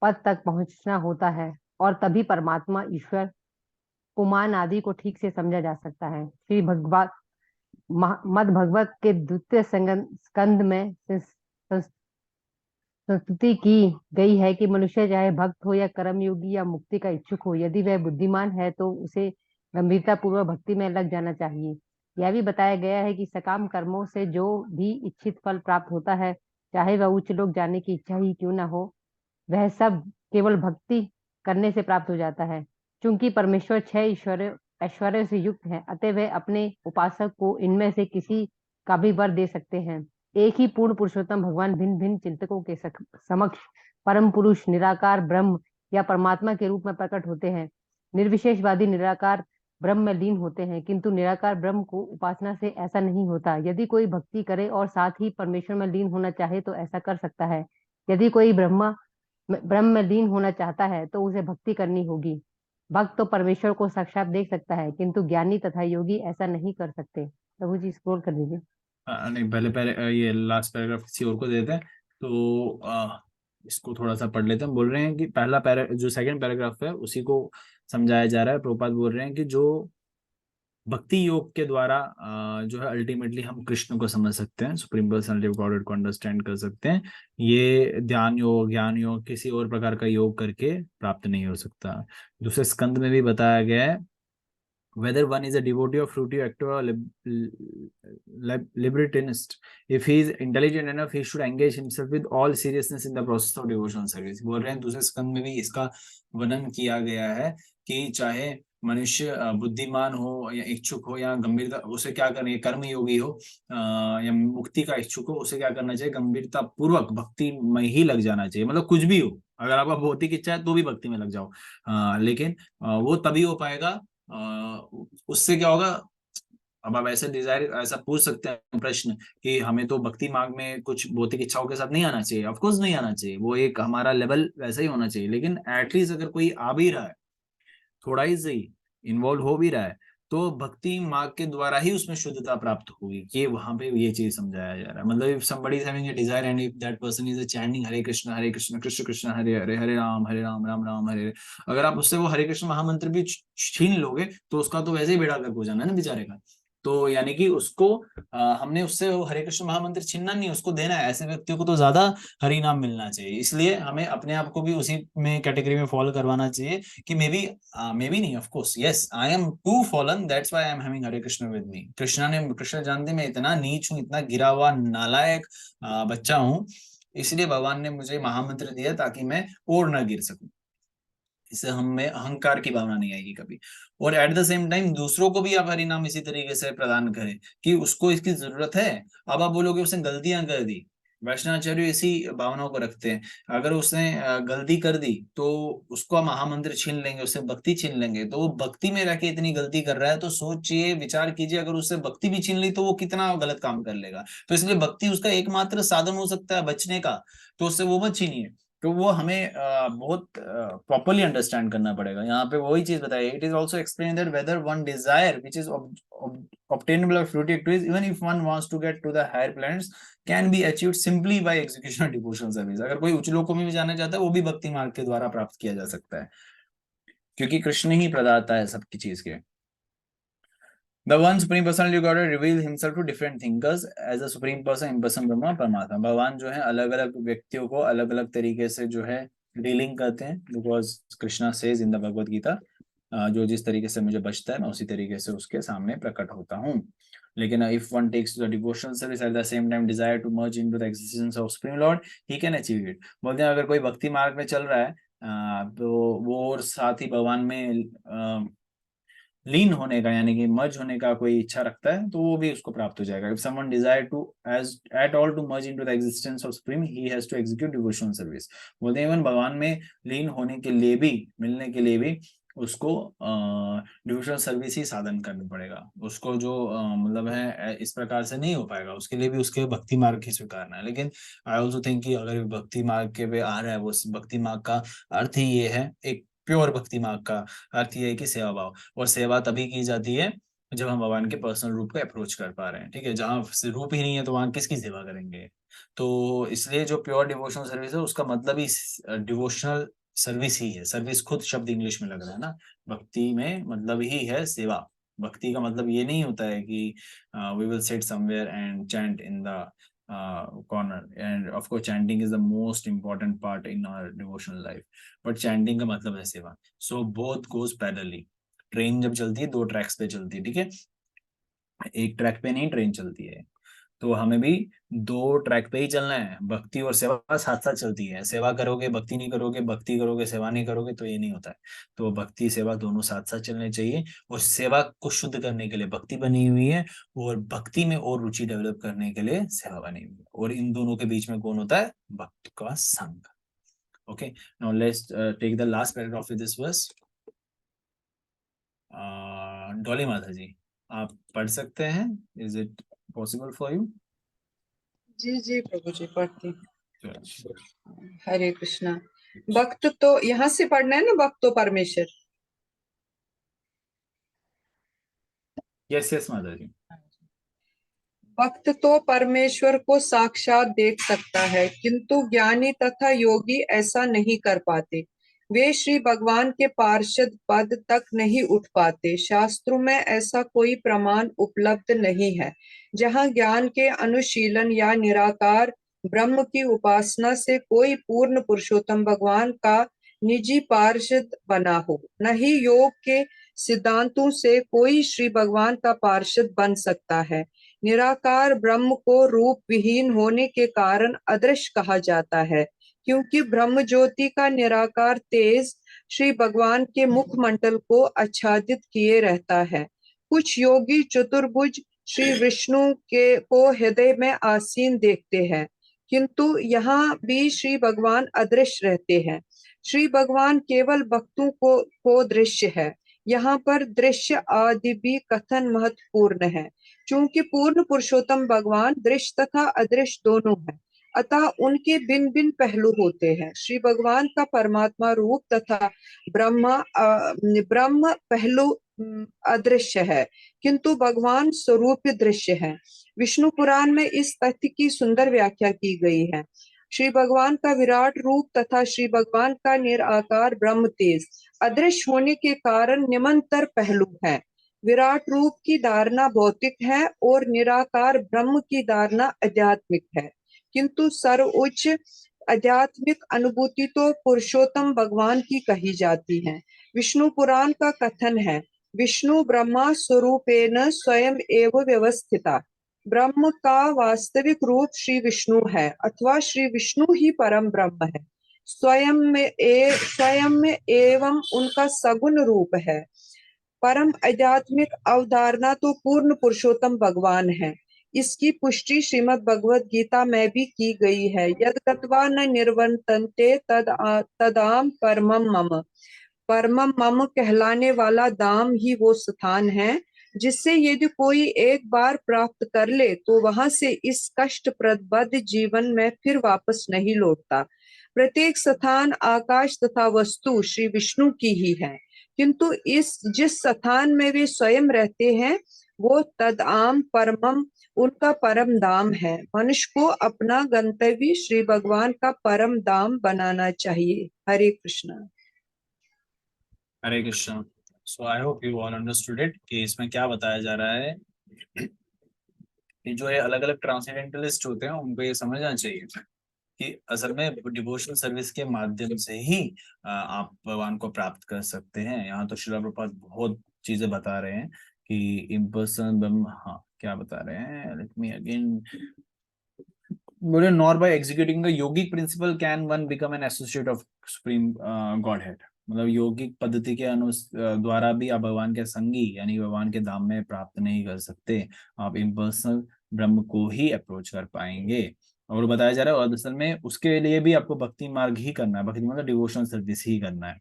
पद तक पहुंचना होता है, और तभी परमात्मा, ईश्वर, पुमान आदि को ठीक से समझा जा सकता है। श्री भगवत मद भगवत के द्वितीय स्कंद में संस्तुति की गई है कि मनुष्य चाहे भक्त हो या कर्मयोगी या मुक्ति का इच्छुक हो, यदि वह बुद्धिमान है तो उसे गंभीरता पूर्वक भक्ति में लग जाना चाहिए। यह भी बताया गया है कि सकाम कर्मों से जो भी इच्छित फल प्राप्त होता है, चाहे वह उच्च लोक जाने की इच्छा ही क्यों न हो, वह सब केवल भक्ति करने से प्राप्त हो जाता है। चूंकि परमेश्वर 6 ऐश्वर्य से युक्त है, अतः वह अपने उपासक को इनमें से किसी का भी वर दे सकते हैं। एक ही पूर्ण पुरुषोत्तम भगवान भिन्न भिन्न चिंतकों के समक्ष परम पुरुष, निराकार ब्रह्म या परमात्मा के रूप में प्रकट होते हैं। निर्विशेषवादी निराकार ब्रह्म में लीन होते हैं, किंतु निराकार ब्रह्म को उपासना से ऐसा नहीं होता। यदि कोई भक्ति करे और साथ ही परमेश्वर में लीन होना चाहे तो ऐसा कर सकता है। यदि कोई ब्रह्म में लीन होना चाहता है तो उसे भक्ति करनी होगी। भक्त तो परमेश्वर को साक्षात देख सकता है, किंतु ज्ञानी तथा योगी ऐसा नहीं कर सकते। प्रभु जी स्क्रॉल कर दीजिए।
नहीं, पहले ये लास्ट पैराग्राफ किसी और को देते हैं, तो इसको थोड़ा सा पढ़ लेते हैं। बोल रहे हैं कि पहला जो सेकंड पैराग्राफ है उसी को समझाया जा रहा है। प्रभुपाद बोल रहे हैं कि जो भक्ति योग के द्वारा जो है अल्टीमेटली हम कृष्ण को समझ सकते हैं, सुप्रीम पर्सनालिटी ऑफ गॉड को अंडरस्टैंड कर सकते हैं। ये ध्यान योग, ज्ञान योग, किसी और प्रकार का योग करके प्राप्त नहीं हो सकता। दूसरे स्कंद में भी बताया गया है, whether one is a devotee or fruity actor or libertinist, if he is intelligent enough, he should engage himself with all seriousness in the process of devotional service। बोल रहे हैं दूसरे स्कंद में भी इसका वर्णन किया गया है कि चाहे मनुष्य बुद्धिमान हो या इच्छुक हो या गंभीरता, उसे क्या करना है, कर्म योगी हो या मुक्ति का इच्छुक हो, उसे क्या करना चाहिए, गंभीरता पूर्वक भक्ति में ही लग जाना चाहिए। मतलब कुछ भी हो, अगर आपका भौतिक इच्छा है तो भी भक्ति में लग जाओ, लेकिन वो तभी हो पाएगा। उससे क्या होगा, अब आप ऐसे डिजायर ऐसा पूछ सकते हैं प्रश्न कि हमें तो भक्ति मार्ग में कुछ भौतिक इच्छाओं के साथ नहीं आना चाहिए। ऑफ कोर्स नहीं आना चाहिए, वो एक हमारा लेवल वैसा ही होना चाहिए, लेकिन एटलीस्ट अगर कोई आ भी रहा है, थोड़ा ही सही इन्वॉल्व हो भी रहा है, तो भक्ति मार्ग के द्वारा ही उसमें शुद्धता प्राप्त होगी। कि वहां पे ये चीज समझाया जा रहा है। मतलब if somebody is having a desire and if that person is chanting हरे कृष्ण कृष्ण कृष्ण हरे हरे, हरे राम राम राम हरे हरे, अगर आप उससे वो हरे कृष्ण महामंत्र भी छीन लोगे तो उसका तो वैसे ही बेड़ा गर्क हो जाना है ना बेचारे का। तो यानी कि उसको हमने उससे हरे कृष्ण महामंत्र छीनना नहीं, उसको देना है। ऐसे व्यक्तियों को तो ज्यादा हरि नाम मिलना चाहिए, इसलिए हमें अपने आप को भी उसी में कैटेगरी में फॉलो करवाना चाहिए कि मे बी नहीं, of course yes I am to fallen, that's why I am having Hare Krishna with me. Krishna जानते मैं इतना नीच हूँ, इतना गिरा हुआ नालायक बच्चा हूँ, इसलिए भगवान ने मुझे महामंत्र दिया ताकि मैं और न गिर सकूं। इससे हमें अहंकार की भावना नहीं आएगी कभी। और एट द सेम टाइम दूसरों को भी आप हरि नाम इसी तरीके से प्रदान करें कि उसको इसकी जरूरत है। अब आप बोलोगे उसने गलतियां कर दी, वैष्णवाचार्य इसी भावनाओं को रखते हैं, अगर उसने गलती कर दी तो उसको महामंत्र छीन लेंगे, उससे भक्ति छीन लेंगे। तो वो भक्ति में रह के इतनी गलती कर रहा है, तो सोचिए, विचार कीजिए, अगर उससे भक्ति भी छीन ली तो वो कितना गलत काम कर लेगा। तो इसलिए भक्ति उसका एकमात्र साधन हो सकता है बचने का, तो उससे वो मत छीनिए। तो वो हमें बहुत प्रॉपरली अंडरस्टैंड करना पड़ेगा। यहाँ पे वही चीज बताई, it is also explain that whether one Dzire which is obtainable of fruity activities, even if one wants to get to the higher planets, can be achieved simply by execution of devotional service। अगर कोई उच्च लोकों में भी जाना चाहता है वो भी भक्ति मार्ग के द्वारा प्राप्त किया जा सकता है, क्योंकि कृष्ण ही प्रदाता है सबकी चीज के। The one supreme personality of Godhead reveals himself to different thinkers as a supreme person, impersonal Brahma परमात्मा। भगवान जो है अलग अलग व्यक्तियों को अलग अलग तरीके से जो है डीलिंग करते हैं, because Krishna says in the Bhagavad Gita, जो जिस तरीके से मुझे बचता है मैं उसी तरीके से उसके सामने प्रकट होता हूँ। लेकिन if one takes the devotional service at the same time desire to merge into the existence of supreme lord, he can achieve it. बोलते हैं अगर कोई भक्ति मार्ग में चल रहा है तो वो और साथ ही भगवान में लीन होने का यानी कि मर्ज होने का कोई इच्छा रखता है तो वो भी उसको प्राप्त हो जाएगा। If someone desire to as at all to merge into the existence of supreme, he has to execute devotional service. बोलते हैं इवन भगवान में लीन होने के लिए भी, मिलने के लिए भी उसको डिवोशनल सर्विस ही साधन करना पड़ेगा। उसको जो मतलब है इस प्रकार से नहीं हो पाएगा, उसके लिए भी उसके भक्ति मार्ग ही स्वीकारना है। लेकिन आई ऑल्सो थिंक कि अगर भक्ति मार्ग के पे आ रहा है, वो भक्ति मार्ग का अर्थ ही ये है, एक प्योर भक्ति मार्ग का अर्थ ये है कि सेवा भाव, और सेवा तभी की जाती है जब हम भगवान के पर्सनल रूप को अप्रोच कर पा रहे हैं। ठीक है, जहाँ रूप ही नहीं है तो वहां किसकी सेवा करेंगे। तो इसलिए जो प्योर डिवोशनल सर्विस है उसका मतलब ही डिवोशनल सर्विस ही है। सर्विस खुद शब्द इंग्लिश में लग रहा है ना, भक्ति में मतलब ही है सेवा। भक्ति का मतलब ये नहीं होता है कि we will sit somewhere and chant in the corner, and of course chanting is the most important part in our devotional life, but chanting का मतलब है सेवा। so both goes parallelly। Train जब चलती है 2 ट्रैक्स पे चलती है, ठीक है, एक ट्रैक पे नहीं ट्रेन चलती है। तो हमें भी 2 ट्रैक पे ही चलना है, भक्ति और सेवा साथ साथ चलती है। सेवा करोगे भक्ति नहीं करोगे, भक्ति करोगे सेवा नहीं करोगे, तो ये नहीं होता है। तो भक्ति सेवा दोनों साथ साथ चलने चाहिए, और सेवा को शुद्ध करने के लिए भक्ति बनी हुई है, और भक्ति में और रुचि डेवलप करने के लिए सेवा बनी हुई है। और इन दोनों के बीच में कौन होता है? भक्त का संग। Okay, now let's take the last paragraph of this verse. Dolly माता जी आप पढ़ सकते हैं? Is it possible for you?
जी जी प्रभु जी, पढ़ती हूँ। हरे कृष्णा। भक्त तो यहाँ से पढ़ना है ना, भक्त तो परमेश्वर।
यस यस माता जी।
भक्त तो परमेश्वर को साक्षात देख सकता है, किंतु ज्ञानी तथा योगी ऐसा नहीं कर पाते। वे श्री भगवान के पार्षद पद तक नहीं उठ पाते। शास्त्रों में ऐसा कोई प्रमाण उपलब्ध नहीं है जहाँ ज्ञान के अनुशीलन या निराकार ब्रह्म की उपासना से कोई पूर्ण पुरुषोत्तम भगवान का निजी पार्षद बना हो। न ही योग के सिद्धांतों से कोई श्री भगवान का पार्षद बन सकता है। निराकार ब्रह्म को रूप विहीन होने के कारण अदृश्य कहा जाता है, क्योंकि ब्रह्म ज्योति का निराकार तेज श्री भगवान के मुखमंडल को आच्छादित किए रहता है। कुछ योगी चतुर्भुज श्री विष्णु के को हृदय में आसीन देखते हैं, किंतु यहाँ भी श्री भगवान अदृश्य रहते हैं। श्री भगवान केवल भक्तों को दृश्य है। यहाँ पर दृश्य आदि भी कथन महत्वपूर्ण है, चूंकि पूर्ण पुरुषोत्तम भगवान दृश्य तथा अदृश्य दोनों है, अतः उनके भिन्न भिन्न पहलू होते हैं। श्री भगवान का परमात्मा रूप तथा ब्रह्म पहलू अदृश्य है, किंतु भगवान स्वरूप दृश्य है। विष्णु पुराण में इस तथ्य की सुंदर व्याख्या की गई है। श्री भगवान का विराट रूप तथा श्री भगवान का निराकार ब्रह्म तेज अदृश्य होने के कारण निमंतर पहलू है। विराट रूप की धारणा भौतिक है और निराकार ब्रह्म की धारणा आध्यात्मिक है, किंतु सर्वोच्च आध्यात्मिक अनुभूति तो पुरुषोत्तम भगवान की कही जाती है। विष्णु पुराण का कथन है, विष्णु ब्रह्मा स्वरूपेण स्वयं एव व्यवस्थिता। ब्रह्म का वास्तविक रूप श्री विष्णु है, अथवा श्री विष्णु ही परम ब्रह्म है। स्वयं में एवं उनका सगुण रूप है। परम आध्यात्मिक अवधारणा तो पूर्ण पुरुषोत्तम भगवान है। इसकी पुष्टि श्रीमद् भगवद गीता में भी की गई है। यद गत्वा न निर्वर्तन्ते तदाम परमम मम। परमम मम कहलाने वाला धाम ही वो स्थान है जिससे यदि कोई एक बार प्राप्त कर ले तो वहां से इस कष्ट प्रदबद्ध जीवन में फिर वापस नहीं लौटता। प्रत्येक स्थान, आकाश तथा वस्तु श्री विष्णु की ही है, किंतु जिस स्थान में वे स्वयं रहते हैं वो तदआम परमम उनका परम धाम है। मनुष्य को अपना गंतव्य श्री भगवान का परम धाम बनाना चाहिए। Hare Krishna.
Hare Krishna. So I hope you all understood it कि इसमें क्या बताया जा रहा है कि जो ये अलग अलग ट्रांसेंडेंटलिस्ट होते हैं उनको ये समझना चाहिए कि असल में डिवोशनल सर्विस के माध्यम से ही आप भगवान को प्राप्त कर सकते हैं। यहाँ तो श्रील प्रभुपाद बहुत चीजें बता रहे हैं कि इम्पर्सनल ब्रह्म, हाँ क्या बता रहे हैं, लेट मी अगेन बोले, nor by executing the yogic principle can one become an associate of supreme godhead. मतलब योगिक पद्धति के द्वारा भी आप भगवान के संगी यानी भगवान के धाम में प्राप्त नहीं कर सकते, आप इम्पर्सनल ब्रह्म को ही अप्रोच कर पाएंगे। और बताया जा रहा है और असल में उसके लिए भी आपको भक्ति मार्ग ही करना है, भक्ति मतलब डिवोशनल सर्विस ही करना है।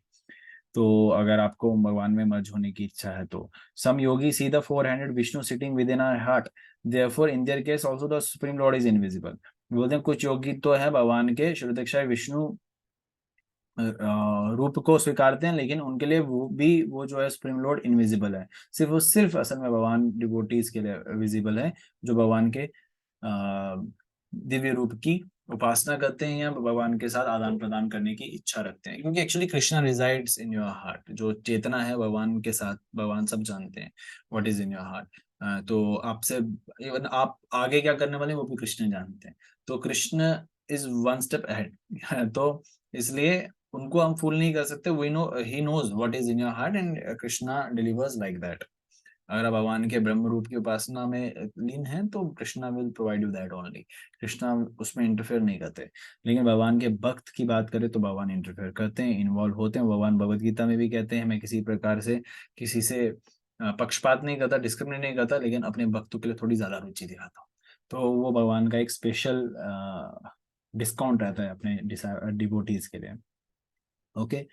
तो अगर आपको भगवान में मर्ज होने की इच्छा है तो some yogi see the four handed Vishnu sitting within our heart, therefore in their case also the supreme lord is invisible. बोलते हैं कुछ योगी तो है भगवान के शुद्धक्षय विष्णु रूप को स्वीकारते हैं, लेकिन उनके लिए वो जो है सुप्रीम लॉर्ड इनविजिबल है। सिर्फ असल में भगवान डिवोटीज के लिए विजिबल है जो भगवान के दिव्य रूप की उपासना करते हैं या भगवान के साथ आदान प्रदान करने की इच्छा रखते हैं, क्योंकि actually Krishna resides in your heart. जो चेतना है भगवान के साथ, भगवान सब जानते हैं what is in your heart. तो आपसे इवन आप आगे क्या करने वाले वो भी कृष्ण जानते हैं। तो Krishna is one step ahead तो इसलिए उनको हम फूल नहीं कर सकते। We know he knows what is in your heart and Krishna delivers like that. अगर आप भगवान के ब्रह्म रूप की उपासना में लीन हैं तो Krishna will provide you that only. Krishna उसमें इंटरफेयर नहीं करते। लेकिन भगवान के भक्त की बात करें तो भगवान इंटरफेयर करते हैं, इन्वॉल्व होते हैं। भगवान भगवत गीता में भी कहते हैं मैं किसी प्रकार से किसी से पक्षपात नहीं करता, डिस्क्रिमिनेट नहीं करता, लेकिन अपने भक्तों के लिए थोड़ी ज्यादा रुचि दिखाता हूँ। तो वो भगवान का एक स्पेशल डिस्काउंट रहता है अपने डिवोटीज के लिए। Okay,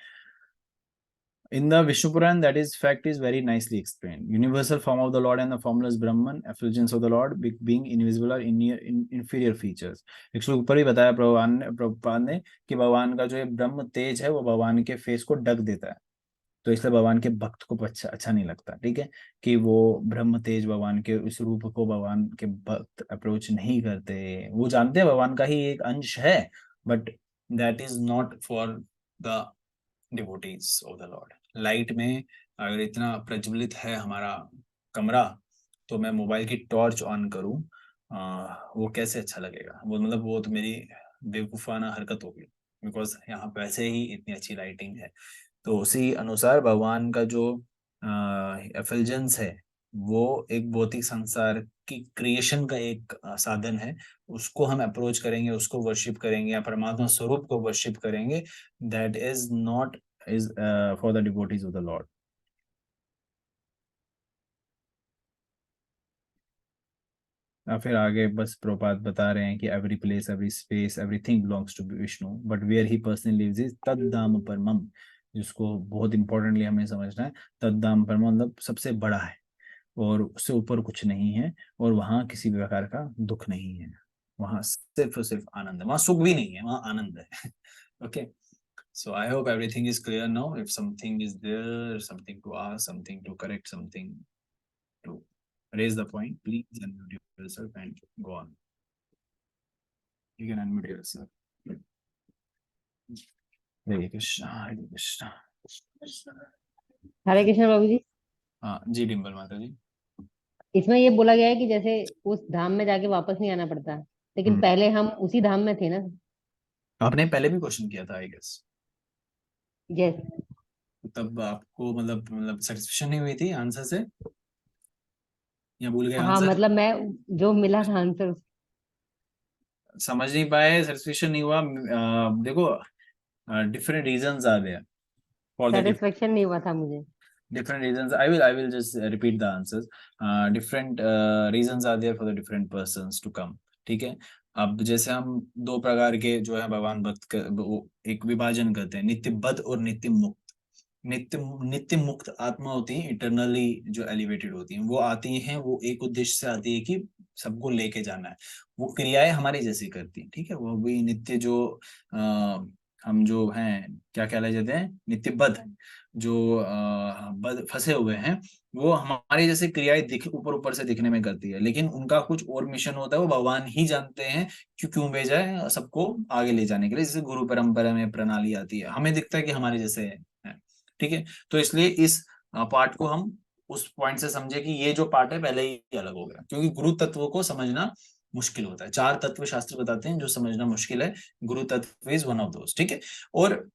in the Vishnu Puran, that is fact is very nicely explained. Universal form of the Lord and the formless Brahman, effulgence of the Lord, being invisible are inferior features. 100 ऊपर ही बताया प्रभुपाद ने कि भगवान का जो ये ब्रह्म तेज है वो भगवान के फेस को ढक देता है, तो इसलिए भगवान के भक्त को अच्छा नहीं लगता। ठीक है, कि वो ब्रह्म तेज भगवान के उस रूप को भगवान के भक्त अप्रोच नहीं करते। वो जानते हैं भगवान का ही एक अंश है, but that is not for the devotees of the Lord. Light में अगर इतना प्रज्वलित है हमारा कमरा तो मैं मोबाइल की टॉर्च ऑन करूं, वो कैसे अच्छा लगेगा? वो मतलब वो तो मेरी बेवकूफाना हरकत होगी, बिकॉज यहाँ वैसे ही इतनी अच्छी लाइटिंग है। तो उसी अनुसार भगवान का जो एफिलिजेंस है वो एक भौतिक संसार की क्रिएशन का एक साधन है। उसको हम अप्रोच करेंगे, उसको वर्शिप करेंगे या परमात्मा स्वरूप को वर्शिप करेंगे, that is not is for the devotees of the Lord. फिर आगे बस प्रभुपाद बता रहे हैं कि every place, every space, everything belongs to Vishnu, but where he personally lives is तद्धाम परमम, जिसको बहुत इंपॉर्टेंटली हमें समझना है। तद्धाम परमम मतलब सबसे बड़ा है और उससे ऊपर कुछ नहीं है, और वहाँ किसी प्रकार का दुख नहीं है, वहाँ सिर्फ और सिर्फ आनंद है, वहाँ सुख भी नहीं है, वहाँ आनंद है। Okay, so I hope everything is clear now. If something is there, something to ask, something to correct, something to raise the point, please unmute yourself and go on. You can unmute yourself. Hare Krishna, Hare Krishna.
हरे कृष्ण बाबू जी।
हाँ जी डिम्पल माता जी।
इसमें ये बोला गया है कि जैसे उस धाम में जाके वापस नहीं आना पड़ता, लेकिन पहले हम उसी धाम में थे ना।
आपने पहले भी क्वेश्चन किया था आई गेस।
यस।
तब आपको मतलब सेटिस्फेक्शन नहीं हुई थी आंसर से, या भूल गए
हाँ
आंसर?
मतलब मैं जो मिला था आंसर
समझ नहीं पाए, सेटिस्फेक्शन नहीं हुआ। देखो different reasons are there for the
satisfaction नहीं हुआ था मुझे।
different reasons. I will just repeat the answers. Different reasons are there for the different persons to come. ठीक है, अब जैसे हम दो प्रकार के जो है भगवान भक्त एक विभाजन करते हैं, नित्य बद्ध और नित्य मुक्त। नित्य मुक्त आत्मा होती है, इटरनली जो एलिवेटेड होती हैं, वो आती हैं, वो एक उद्देश्य से आती है कि सबको लेके जाना है। वो क्रियाएं हमारी जैसी करती हैं, ठीक है। वो भी नित्य जो हम जो हैं क्या कहलाए जाते हैं, नित्यबद्ध, जो फंसे हुए हैं, वो हमारी जैसे क्रियाएं ऊपर ऊपर से दिखने में करती है, लेकिन उनका कुछ और मिशन होता है, वो भगवान ही जानते हैं क्यों भेजा है सबको आगे ले जाने के लिए। जैसे गुरु परंपरा में प्रणाली आती है, हमें दिखता है कि हमारे जैसे है, ठीक है। तो इसलिए इस पार्ट को हम उस पॉइंट से समझे कि ये जो पार्ट है पहले ही अलग हो गया, क्योंकि गुरु तत्व को समझना मुश्किल होता है। 4 तत्व शास्त्र बताते हैं जो समझना मुश्किल है, गुरु तत्व इज वन ऑफ दोस, ठीक है। और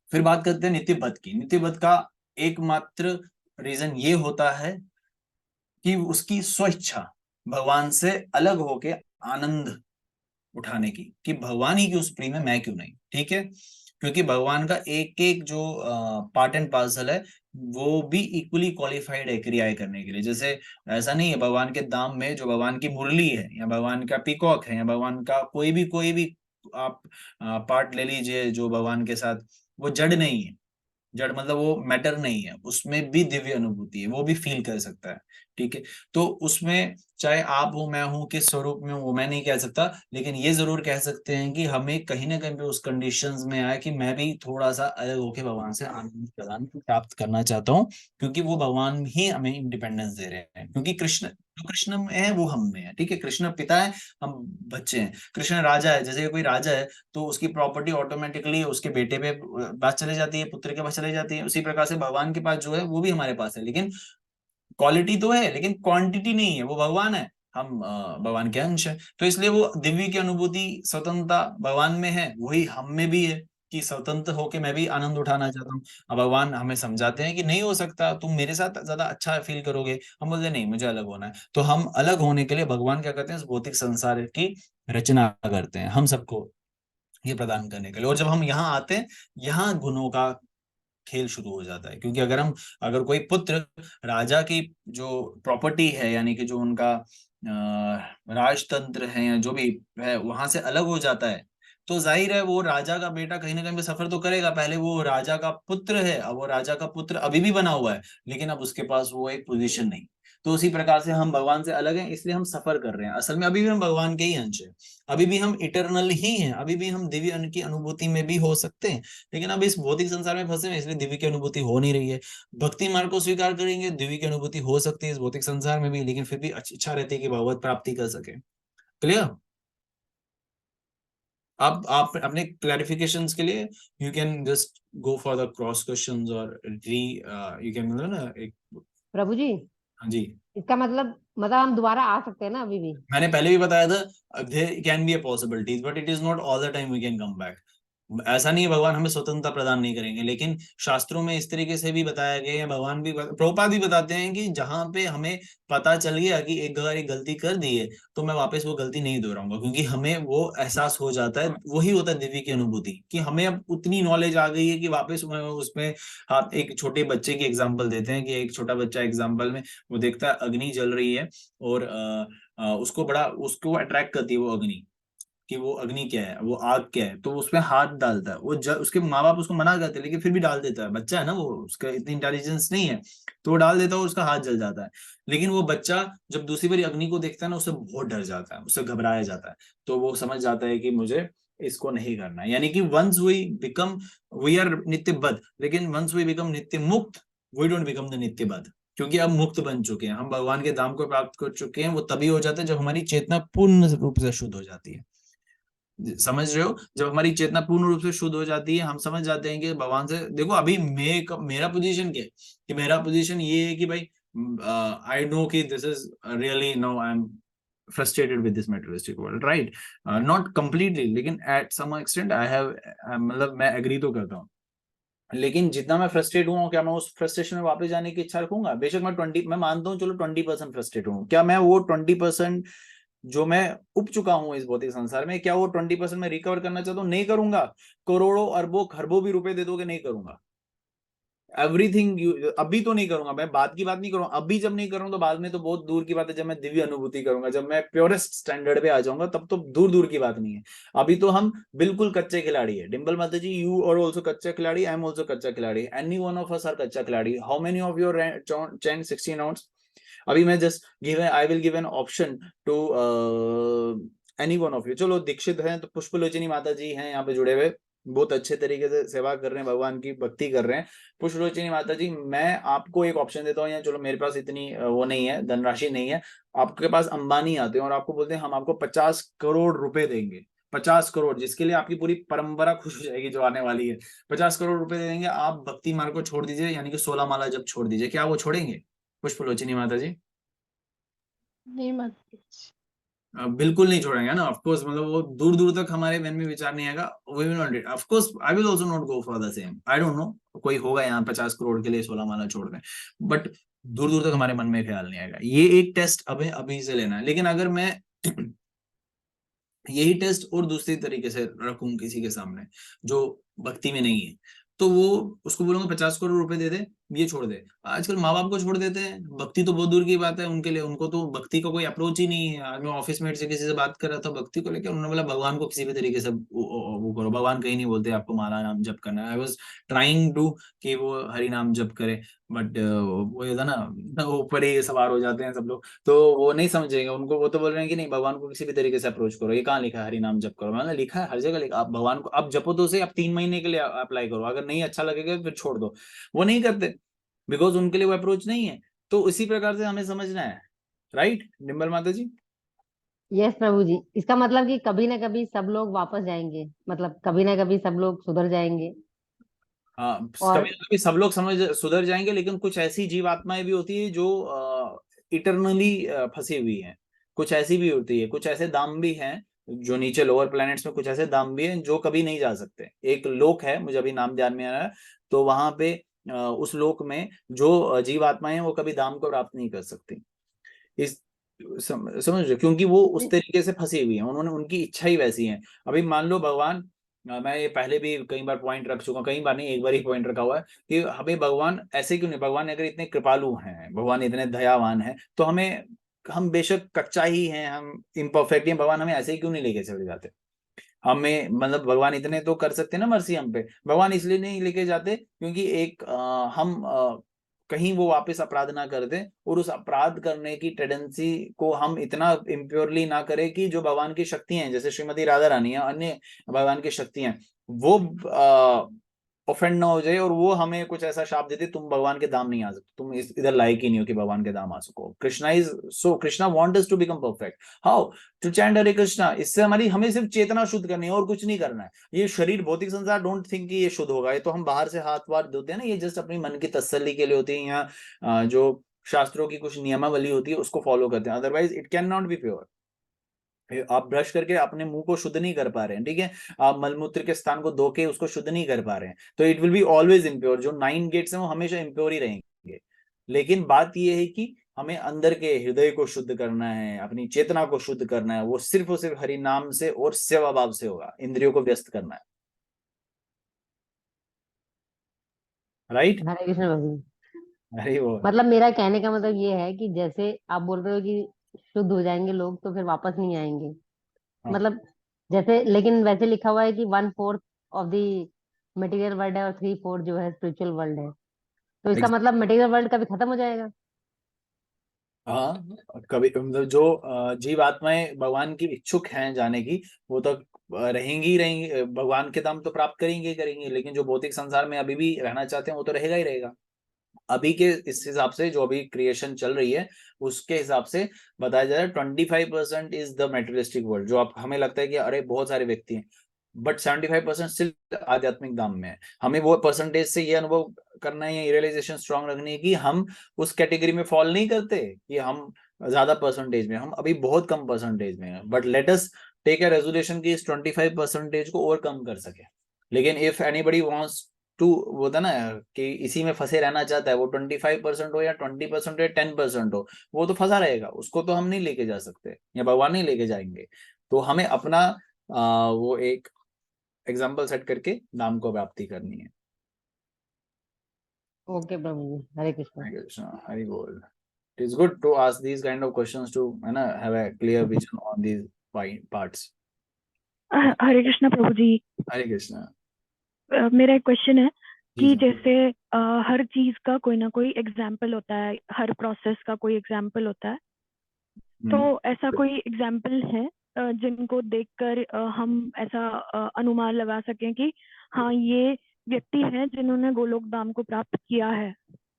फिर बात करते हैं नित्यबद्ध की। नित्यबद्ध का एकमात्र रीजन ये होता है कि उसकी स्वेच्छा भगवान से अलग होके आनंद उठाने की, कि भगवान ही क्यों सुप्रीम है, मैं क्यों नहीं, ठीक है। क्योंकि भगवान का एक एक जो पार्ट एंड पार्सल है वो भी इक्वली क्वालिफाइड है क्रियाएं करने के लिए। जैसे ऐसा नहीं है भगवान के दाम में, जो भगवान की मुरली है या भगवान का पीकॉक है या भगवान का कोई भी आप पार्ट ले लीजिए जो भगवान के साथ, वो जड़ नहीं है। जड़ मतलब वो मैटर नहीं है, उसमें भी दिव्य अनुभूति है, वो भी फील कर सकता है, ठीक है। तो उसमें चाहे आप हो मैं हूं किस स्वरूप में, वो मैं नहीं कह सकता, लेकिन ये जरूर कह सकते हैं कि हमें कहीं ना कहीं पे उस कंडीशंस में आए कि मैं भी थोड़ा सा अलग होके भगवान से आनंद प्रदान प्राप्त करना चाहता हूँ, क्योंकि वो भगवान ही हमें इंडिपेंडेंस दे रहे हैं। क्योंकि कृष्ण जो कृष्ण में है वो हम में है, ठीक है। कृष्ण पिता है, हम बच्चे हैं। कृष्ण राजा है, जैसे कोई राजा है तो उसकी प्रॉपर्टी ऑटोमेटिकली उसके बेटे पे बात चले जाती है, पुत्र के पास चले जाती है। उसी प्रकार से भगवान के पास जो है वो भी हमारे पास है, लेकिन क्वालिटी तो है लेकिन क्वांटिटी नहीं है। वो भगवान है, हम भगवान के अंश है। तो इसलिए वो दिव्य की अनुभूति स्वतंत्रता भगवान में है, वही हम में भी है कि स्वतंत्र होके मैं भी आनंद उठाना चाहता हूँ। अब भगवान हमें समझाते हैं कि नहीं हो सकता, तुम मेरे साथ ज्यादा अच्छा फील करोगे। हम बोलते नहीं, मुझे अलग होना है। तो हम अलग होने के लिए भगवान क्या करते हैं, इस भौतिक संसार की रचना करते हैं हम सबको ये प्रदान करने के लिए। और जब हम यहाँ आते हैं, यहाँ गुणों का खेल शुरू हो जाता है। क्योंकि अगर कोई पुत्र राजा की जो प्रॉपर्टी है, यानी कि जो उनका राजतंत्र है या जो भी है, वहां से अलग हो जाता है, तो जाहिर है वो राजा का बेटा कहीं ना कहीं पे सफर तो करेगा। पहले वो राजा का पुत्र है, अब वो राजा का पुत्र अभी भी बना हुआ है, लेकिन अब उसके पास वो एक पोजीशन नहीं। तो उसी प्रकार से हम भगवान से अलग हैं, इसलिए हम सफर कर रहे हैं। असल में अभी भी हम भगवान के ही अंश हैं, अभी भी हम इटरनल ही हैं, अभी भी हम दिव्य की अनुभूति में भी हो सकते हैं, लेकिन अब इस भौतिक संसार में फंसे हैं, इसलिए दिव्य की अनुभूति हो नहीं रही है। भक्ति मार्ग को स्वीकार करेंगे, दिव्य की अनुभूति हो सकती है इस भौतिक संसार में भी, लेकिन फिर भी इच्छा रहती है कि भगवत प्राप्ति कर सके। क्लियर? अब आप अपने क्लैरिफिकेशंस के लिए you can just go for the cross questions और री यू कैन, मतलब ना एक।
प्रभु जी,
हाँ जी,
इसका मतलब हम दोबारा आ सकते हैं ना अभी भी?
मैंने पहले भी बताया था, there can be a possibilities but it is not all the time we can come back. ऐसा नहीं है भगवान हमें स्वतंत्रता प्रदान नहीं करेंगे, लेकिन शास्त्रों में इस तरीके से भी बताया गया है, भगवान भी प्रभुपाद भी बताते हैं कि जहां पे हमें पता चल गया कि एक बार एक गलती कर दी है तो मैं वापस वो गलती नहीं दोहराऊंगा, क्योंकि हमें वो एहसास हो जाता है। वही होता है दिव्य की अनुभूति, कि हमें अब उतनी नॉलेज आ गई है कि वापस उसमें। हाँ, एक छोटे बच्चे की एग्जाम्पल देते हैं कि एक छोटा बच्चा एग्जाम्पल में वो देखता है अग्नि जल रही है और उसको अट्रैक्ट करती है वो अग्नि, कि वो अग्नि क्या है, वो आग क्या है, तो उसमें हाथ डालता है। उसके माँ बाप उसको मना करते हैं, लेकिन फिर भी डाल देता है। बच्चा है ना वो, उसका इतनी इंटेलिजेंस नहीं है, तो वो डाल देता है और उसका हाथ जल जाता है। लेकिन वो बच्चा जब दूसरी बार अग्नि को देखता है ना, उससे बहुत डर जाता है, उससे घबराया जाता है। तो वो समझ जाता है कि मुझे इसको नहीं करना है। यानी कि वंस वी आर नित्यबद्ध, लेकिन वंस वी बिकम नित्य मुक्त, वी डोंट बिकम द नित्यबद्ध। क्योंकि अब मुक्त बन चुके हैं हम, भगवान के धाम को प्राप्त कर चुके हैं। वो तभी हो जाता है जब हमारी चेतना पूर्ण रूप से शुद्ध हो जाती है। समझ रहे हो? जब हमारी चेतना पूर्ण रूप से शुद्ध हो जाती है, हम समझ जाते हैं कि भगवान से देखो, अभी मेरा पोजीशन क्या है, कि मेरा पोजीशन ये है कि भाई आई नो कि this is really, no I am frustrated with this materialistic world, right? Not completely, लेकिन at some extent I have, मतलब मैं एग्री तो करता हूँ, लेकिन जितना मैं फ्रस्ट्रेट हुआ हूँ, क्या मैं उस फ्रस्ट्रेशन में वापस जाने की इच्छा रखूंगा? बेशक मैं मानता हूँ, चलो 20% फ्रस्ट्रेट हूँ, क्या मैं वो 20% जो मैं उब चुका हूं इस भौतिक संसार में, क्या वो 20% में रिकवर करना चाहता हूँ? नहीं करूंगा। करोड़ों अरबों खरबों भी रुपए दे दोगे, नहीं करूंगा। एवरीथिंग अभी तो नहीं करूंगा, मैं बात की बात नहीं करूंगा। अभी जब नहीं करूंगा तो बाद में तो बहुत दूर की बात है। जब मैं दिव्य अनुभूति करूंगा, जब मैं प्योरेस्ट स्टैंडर्ड पे आ जाऊंगा, तब तो दूर दूर की बात नहीं है। अभी तो हम बिल्कुल कच्चे खिलाड़ी है। डिम्पल माता जी, यू आर ऑल्सो कच्चा खिलाड़ी, आई एम ऑल्सो कच्चा खिलाड़ी, any one of us are कच्चा खिलाड़ी। How many of your chain 16 outs? अभी मैं just I will give an option to any one of you. चलो दीक्षित हैं तो पुष्पलोचनी माता जी हैं यहाँ पे जुड़े हुए, बहुत अच्छे तरीके से सेवा कर रहे हैं, भगवान की भक्ति कर रहे हैं। पुष्पलोचनी माता जी, मैं आपको एक ऑप्शन देता हूँ, या चलो मेरे पास इतनी वो नहीं है, धनराशि नहीं है, आपके पास अंबानी आते हैं और आपको बोलते हैं हम आपको 50 करोड़ रुपए देंगे, 50 करोड़, जिसके लिए आपकी पूरी परंपरा खुश हो जाएगी जो आने वाली है, 50 करोड़ रुपए दे देंगे, आप भक्ति मार्ग को छोड़ दीजिए, यानी कि 16 माला जब छोड़ दीजिए, क्या वो छोड़ेंगे पुष्पलोचनी माता जी?
नहीं माता।
बिल्कुल नहीं छोड़ेंगे ना, ऑफ कोर्स, मतलब वो दूर दूर तक हमारे मन में विचार नहीं आएगा, we will not, of course I will also not go for the same, I don't know कोई होगा यहाँ 50 करोड़ के लिए 16 माला छोड़ दें, बट दूर दूर तक हमारे मन में ख्याल नहीं आएगा। ये एक टेस्ट अभी अभी से लेना है। लेकिन अगर मैं यही टेस्ट और दूसरी तरीके से रखूं किसी के सामने जो भक्ति में नहीं है, तो वो उसको बोलूंगा 50 करोड़ रुपए दे दे, ये छोड़ दे। आजकल माँ बाप को छोड़ देते हैं, भक्ति तो बहुत दूर की बात है उनके लिए, उनको तो भक्ति का कोई अप्रोच ही नहीं है। आज मैं ऑफिस मेट से किसी से बात कर रहा था भक्ति को लेकर, उन्होंने बोला भगवान को किसी भी तरीके से वो करो, भगवान कहीं नहीं बोलते आपको माला नाम जप करना है। आई वॉज ट्राइंग टू कि वो हरि नाम जप करे, बट वो ये था ना, ऊपर ही सवार हो जाते हैं सब लोग, तो वो नहीं समझेंगे उनको, वो तो बोल रहे हैं कि नहीं भगवान को किसी भी तरीके से अप्रोच करो। ये कहाँ लिखा है हरि नाम जप करो? मैंने लिखा है हर जगह लिखा, आप भगवान को आप जपो तो उसे आप 3 महीने के लिए अप्लाई करो, अगर नहीं अच्छा लगेगा फिर छोड़ दो। वो नहीं करते बिकॉज उनके लिए वो अप्रोच नहीं है। तो इसी प्रकार से हमें समझना है, राइट डिम्बल माता जी?
यस प्रभु जी, इसका मतलब कि कभी ना कभी सब लोग वापस जाएंगे, मतलब कभी ना कभी सब लोग सुधर जाएंगे।
हाँ,
और
कभी कभी सब लोग समझ सुधर जाएंगे, लेकिन कुछ ऐसी जीव आत्माएं भी होती है जो इटरनली फंसी हुई हैं। कुछ ऐसी भी होती है, कुछ ऐसे दाम भी हैं जो नीचे लोअर प्लैनेट्स में, कुछ ऐसे दाम भी हैं जो कभी नहीं जा सकते। एक लोक है, मुझे अभी नाम ध्यान में आ रहा है, तो वहां पे उस लोक में जो जीव आत्माएं हैं वो कभी दाम को प्राप्त नहीं कर सकती। इस समझ रहे हो? क्योंकि वो उस तरीके से फंसी हुई है, उन्होंने उनकी इच्छा ही वैसी है। अभी मान लो भगवान, मैं ये पहले भी कई बार पॉइंट रख चुका हूँ, कई बार नहीं, एक बार ही पॉइंट रखा हुआ है कि हमें भगवान ऐसे क्यों नहीं, भगवान अगर इतने कृपालु हैं, भगवान इतने दयावान हैं, तो हमें, हम बेशक कच्चा ही हैं, हम इम्परफेक्ट हैं, भगवान हमें ऐसे ही क्यों नहीं लेके चले जाते? हमें मतलब भगवान इतने तो कर सकते हैं ना मर्सी हम पे, भगवान इसलिए नहीं लेके जाते क्योंकि एक हम कहीं वो वापस अपराध ना कर दें, और उस अपराध करने की टेंडेंसी को हम इतना इम्प्योरली ना करें कि जो भगवान की शक्तियां हैं, जैसे श्रीमती राधा रानी या अन्य भगवान की शक्तियां, वो ऑफेंड ना हो जाए और वो हमें कुछ ऐसा शाप देते तुम भगवान के धाम नहीं आ सकते, तुम इधर लायक ही नहीं हो कि भगवान के धाम आ सको। Krishna is so, Krishna want us to become perfect. How? To chant Hare Krishna. इससे हमारी, हमें सिर्फ चेतना शुद्ध करनी है और कुछ नहीं करना है। ये शरीर, भौतिक संसार, डोंट थिंक कि ये शुद्ध होगा, ये तो हम बाहर से हाथ वाथ धोते हैं ना, ये जस्ट अपनी मन की तसल्ली के लिए होती है, या जो शास्त्रों की कुछ नियमावली होती है उसको फॉलो करते हैं, otherwise it can not be pure. आप ब्रश करके अपने मुंह को शुद्ध नहीं कर पा रहे हैं, ठीक है, आप मलमूत्र के स्थान को धो के उसको शुद्ध नहीं कर पा रहे हैं, तो it will be always impure. जो 9 गेट्स हैं वो हमेशा इम्प्योर ही रहेंगे। लेकिन बात यह है कि हमें अंदर के हृदय को शुद्ध करना है, अपनी चेतना को शुद्ध करना है, वो सिर्फ और सिर्फ हरि नाम से और सेवा भाव से होगा। इंद्रियों को व्यस्त करना है, राइट?
हरे कृष्ण प्रभु जी।
अरे वो
मतलब मेरा कहने का मतलब ये है कि जैसे आप बोल रहे हो कि शुद्ध हो जाएंगे लोग तो फिर वापस नहीं आएंगे,
हाँ,
मतलब जैसे, लेकिन वैसे लिखा हुआ है कि 1/4 ऑफ द मटेरियल वर्ल्ड है और 3/4 जो है स्पिरिचुअल वर्ल्ड है, तो इसका मतलब मटेरियल वर्ल्ड कभी खत्म हो जाएगा।
हाँ, कभी मतलब जो जीव आत्माएं भगवान की इच्छुक हैं जाने की, वो तो रहेंगी ही रहेंगी, भगवान के धाम तो प्राप्त करेंगे ही करेंगे। लेकिन जो भौतिक संसार में अभी भी रहना चाहते हैं वो तो रहेगा ही रहेगा। अभी के इस हिसाब से जो अभी क्रिएशन चल रही है उसके हिसाब से बताया जा रहा है 25% इज द मेटेरियलिस्टिक वर्ल्ड, जो आप, हमें लगता है कि अरे बहुत सारे व्यक्ति हैं, बट 75% स्टिल आध्यात्मिक धाम में है। हमें वो परसेंटेज से ये अनुभव करना है, ये रियलाइजेशन स्ट्रांग रखनी है कि हम उस कैटेगरी में फॉल नहीं करते कि हम ज्यादा परसेंटेज में, हम अभी बहुत कम परसेंटेज में हैं, but let us take a resolution कि इस 25% को ओवरकम कर सके। लेकिन इफ एनीबडी वांट्स टू, वो था ना कि इसी में फंसे रहना चाहता है, वो 25% हो या 20% हो या 10% हो, वो तो फंसा रहेगा, उसको तो हम नहीं लेके जा सकते या भगवान नहीं लेके जाएंगे। तो हमें अपना वो एक एग्जाम्पल सेट करके नाम को प्राप्ति करनी है।
ओके प्रभु जी, हरे कृष्ण।
हरे कृष्णा, हरि बोल। It is good to ask these kind of questions to, है ना, have a clear vision on these parts.
हरे कृष्णा प्रभु जी।
हरे कृष्णा।
मेरा एक क्वेश्चन है
जी
कि
जी।
जैसे हर चीज का कोई ना कोई एग्जाम्पल होता है, हर प्रोसेस का कोई एग्जाम्पल होता है, तो ऐसा कोई एग्जाम्पल है जिनको देखकर हम ऐसा अनुमान लगा सकें कि हाँ ये व्यक्ति हैं जिन्होंने गोलोक धाम को प्राप्त किया है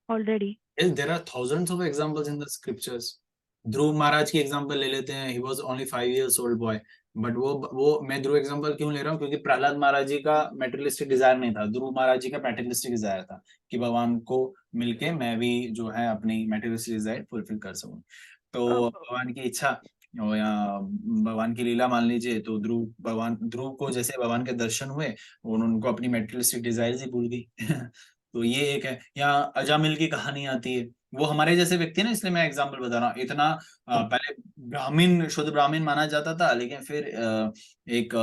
already?
Yes, there are thousands of examples in the scriptures. ध्रुव महाराज की एग्जांपल ले लेते हैं. He was only 5 years old boy. But वो मैं ध्रुव एग्जांपल क्यों ले रहा हूँ, क्योंकि प्रहलाद महाराज जी का मेटेरियलिस्टिक डिजायर नहीं था, ध्रुव महाराज जी का मेटेरियलिस्टिक डिजायर था कि भगवान को मिलके मैं भी जो है अपनी मेटेरियलिस्टिक डिजायर फुलफिल कर सकूं. तो भगवान की इच्छा और या भगवान की लीला मान लीजिए, तो ध्रुव को जैसे भगवान के दर्शन हुए, उनको अपनी मेटेरियलिस्टिक डिजायर ही भूल गई. तो ये एक है. यहाँ अजामिल की कहानी आती है, वो हमारे जैसे व्यक्ति है ना, इसलिए मैं एग्जांपल बता रहा हूँ. इतना पहले ब्राह्मण, शुद्ध ब्राह्मण माना जाता था, लेकिन फिर एक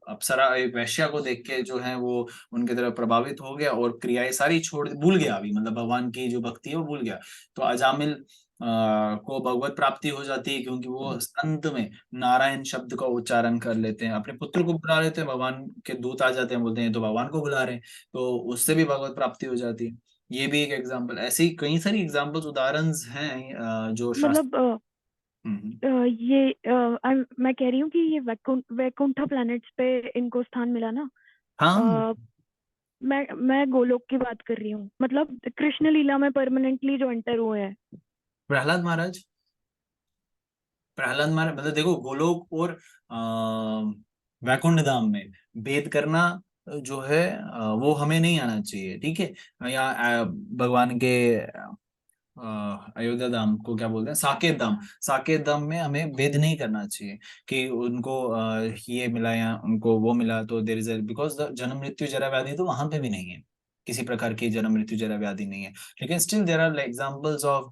अप्सरा, एक वैश्या को देख के जो है वो उनके तरफ प्रभावित हो गया और क्रियाएं सारी भूल गया. अभी मतलब भगवान की जो भक्ति है वो भूल गया. तो अजामिल को भगवत प्राप्ति हो जाती है, क्योंकि वो अंत में नारायण शब्द का उच्चारण कर लेते हैं, अपने पुत्र को बुला लेते हैं, भगवान के दूत आ जाते हैं, बोलते हैं तो भगवान को बुला रहे हैं, तो उससे भी भगवत प्राप्ति हो जाती है. ये भी एक एग्जाम्पल. ऐसी कई सारी एग्जाम्पल्स, उदाहरण हैं जो
मतलब मैं कह रही हूँ कि ये वैकुंठ प्लैनेट्स पे इनको स्थान मिला ना.
हाँ,
मैं गोलोक की बात कर रही हूँ, मतलब कृष्ण लीला में परमानेंटली जो एंटर हुए हैं.
प्रहलाद महाराज मतलब देखो, गोलोक और वैकुंठ धाम में भेद करना जो है वो हमें नहीं आना चाहिए. ठीक है. या भगवान के अयोध्या धाम को क्या बोलते हैं, साकेत धाम में हमें भेद नहीं करना चाहिए कि उनको ये मिला या उनको वो मिला. तो देयर इज बिकॉज जन्म मृत्यु जरा व्याधि तो वहां पे भी नहीं है, किसी प्रकार की जन्म मृत्यु जरा व्याधि नहीं है. लेकिन still there are examples of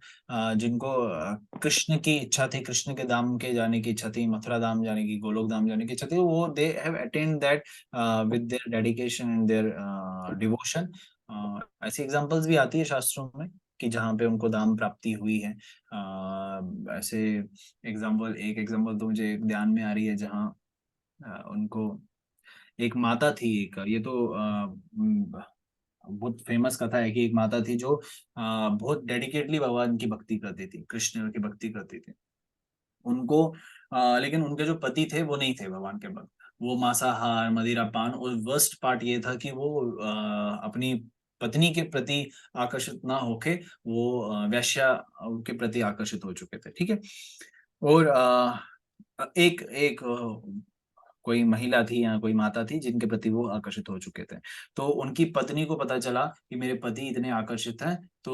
जिनको कृष्ण की इच्छा थी, कृष्ण के धाम के जाने की इच्छा थी, मथुरा धाम जाने की, गोलोक धाम जाने की इच्छा थी, वो they have attend that with their dedication and their devotion. ऐसी एग्जांपल्स भी आती है शास्त्रों में कि जहाँ पे उनको धाम प्राप्ति हुई है. ऐसे एक एग्जांपल तो मुझे ध्यान में आ रही है, जहाँ उनको एक माता थी, ये तो बहुत फेमस कथा है कि एक माता थी जो बहुत डेडिकेटली भगवान की भक्ति करती थी, कृष्ण की भक्ति करती थी. उनको लेकिन उनके जो पति थे वो नहीं थे भगवान के भक्त. वो मांसाहार, मदिरा पान, और वर्स्ट पार्ट ये था कि वो अपनी पत्नी के प्रति आकर्षित ना होके वो वैश्या के प्रति आकर्षित हो चुके थे. ठीक है. और एक कोई महिला थी या कोई माता थी जिनके प्रति वो आकर्षित हो चुके थे. तो उनकी पत्नी को पता चला कि मेरे पति इतने आकर्षित हैं, तो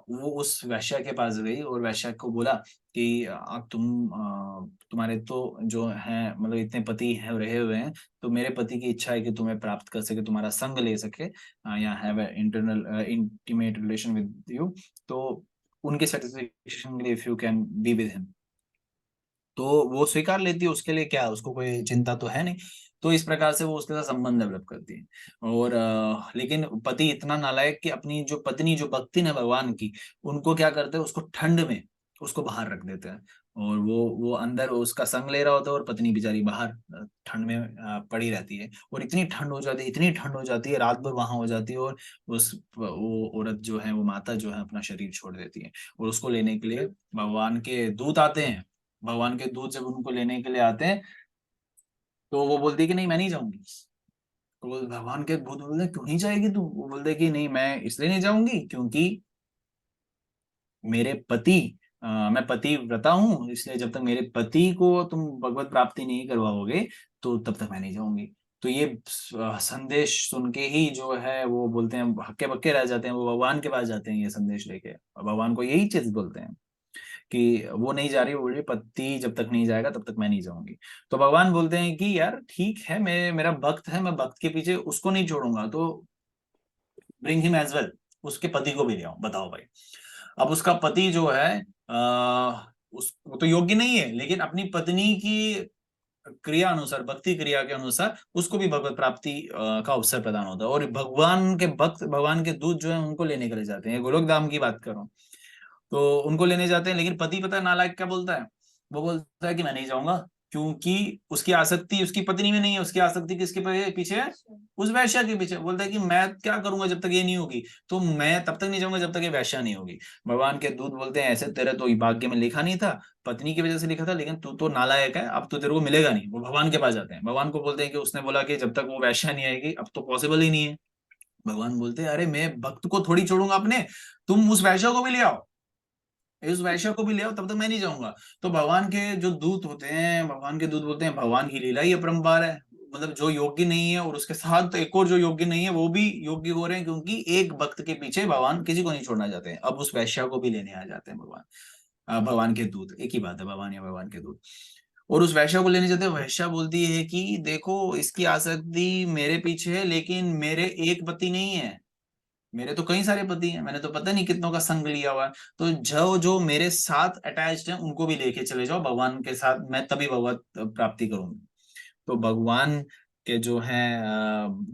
वो उस वैश्या के पास गई और वैश्या को बोला कि अब तुम्हारे तो जो हैं, मतलब इतने पति हैं रहे हुए हैं, तो मेरे पति की इच्छा है कि तुम्हें प्राप्त कर सके, तुम्हारा संग ले सके, या have internal intimate relation with you. तो उनके सेटिस्फेक्शन के लिए if you can be with him, तो वो स्वीकार लेती है. उसके लिए क्या, उसको कोई चिंता तो है नहीं. तो इस प्रकार से वो उसके साथ संबंध डेवलप करती है. और लेकिन पति इतना नालायक कि अपनी जो पत्नी, जो भक्ति है भगवान की, उनको क्या करते हैं, उसको ठंड में उसको बाहर रख देते हैं, और वो अंदर उसका संग ले रहा होता है और पत्नी बेचारी बाहर ठंड में पड़ी रहती है. और इतनी ठंड हो जाती है, रात भर वहां हो जाती है, और वो औरत जो है, वो माता जो है, अपना शरीर छोड़ देती है. और उसको लेने के लिए भगवान के दूत आते हैं. भगवान के दूत जब उनको लेने के लिए आते हैं, तो वो बोलती है कि नहीं, मैं नहीं जाऊंगी. तो भगवान के दूत बोलते हैं, क्यों नहीं जाएगी तू? वो बोलते कि नहीं, मैं इसलिए नहीं जाऊंगी क्योंकि मेरे पति मैं पतिव्रता हूँ, इसलिए जब तक मेरे पति को तुम भगवत प्राप्ति नहीं करवाओगे तो तब तक मैं नहीं जाऊंगी. तो ये संदेश सुन के ही जो है वो बोलते हैं, हक्के बक्के रह जाते हैं, वो भगवान के पास जाते हैं ये संदेश लेके, और भगवान को यही चीज बोलते हैं कि वो नहीं जा रही, वो बोल रही पति जब तक नहीं जाएगा तब तक मैं नहीं जाऊंगी. तो भगवान बोलते हैं कि यार ठीक है, मेरा भक्त है, मैं भक्त के पीछे उसको नहीं छोड़ूंगा, तो ब्रिंग हिम एज वेल, उसके पति को भी ले आओ. बताओ भाई. अब उसका पति जो है वो तो योग्य नहीं है, लेकिन अपनी पत्नी की क्रिया अनुसार, भक्ति क्रिया के अनुसार उसको भी भगवत प्राप्ति का अवसर प्रदान होता है. और भगवान के भक्त, भगवान के दूत जो है उनको लेने के लिए जाते हैं. गोलोक धाम की बात करो तो उनको लेने जाते हैं, लेकिन पति पता है नालायक क्या बोलता है, वो बोलता है कि मैं नहीं जाऊंगा, क्योंकि उसकी आसक्ति उसकी पत्नी में नहीं है, उसकी आसक्ति किसके पीछे है? उस वैश्या के पीछे। बोलता है कि मैं क्या करूंगा जब तक ये नहीं होगी, तो मैं तब तक नहीं जाऊंगा जब तक ये वैश्या नहीं होगी। भगवान के दूत बोलते हैं ऐसे तेरे तो भाग्य में लिखा नहीं था, पत्नी की वजह से लिखा था, लेकिन तू तो नालायक है, अब तो तेरे को मिलेगा नहीं। वो भगवान के पास जाते हैं, भगवान को बोलते हैं कि उसने बोला कि जब तक वो वैश्या नहीं आएगी अब तो पॉसिबल ही नहीं है। भगवान बोलते हैं अरे मैं भक्त को थोड़ी छोड़ूंगा अपने, तुम उस वैश्या को भी ले आओ, इस वैश्य को भी ले आओ, तब तक मैं नहीं जाऊंगा। तो भगवान के जो दूत होते हैं, भगवान के दूत बोलते हैं भगवान की लीला ही अपरंपार है। मतलब जो योग्य नहीं है और उसके साथ एक और जो योग्य नहीं है वो भी योग्य हो रहे हैं, क्योंकि एक भक्त के पीछे भगवान किसी को नहीं छोड़ना चाहते हैं। अब उस वैश्य को भी लेने आ जाते हैं भगवान, भगवान के दूत, एक ही बात है, भगवान या भगवान के दूत। और उस वैश्या को लेने जाते हैं। वैश्या बोलती है कि देखो इसकी आसक्ति मेरे पीछे है, लेकिन मेरे एक पति नहीं है, मेरे तो कई सारे पति हैं, मैंने तो पता नहीं कितनों का संग लिया हुआ है। तो जो जो मेरे साथ अटैच्ड हैं उनको भी लेके चले जाओ भगवान के साथ, मैं तभी भगवत प्राप्ति करूंगी। तो भगवान के जो हैं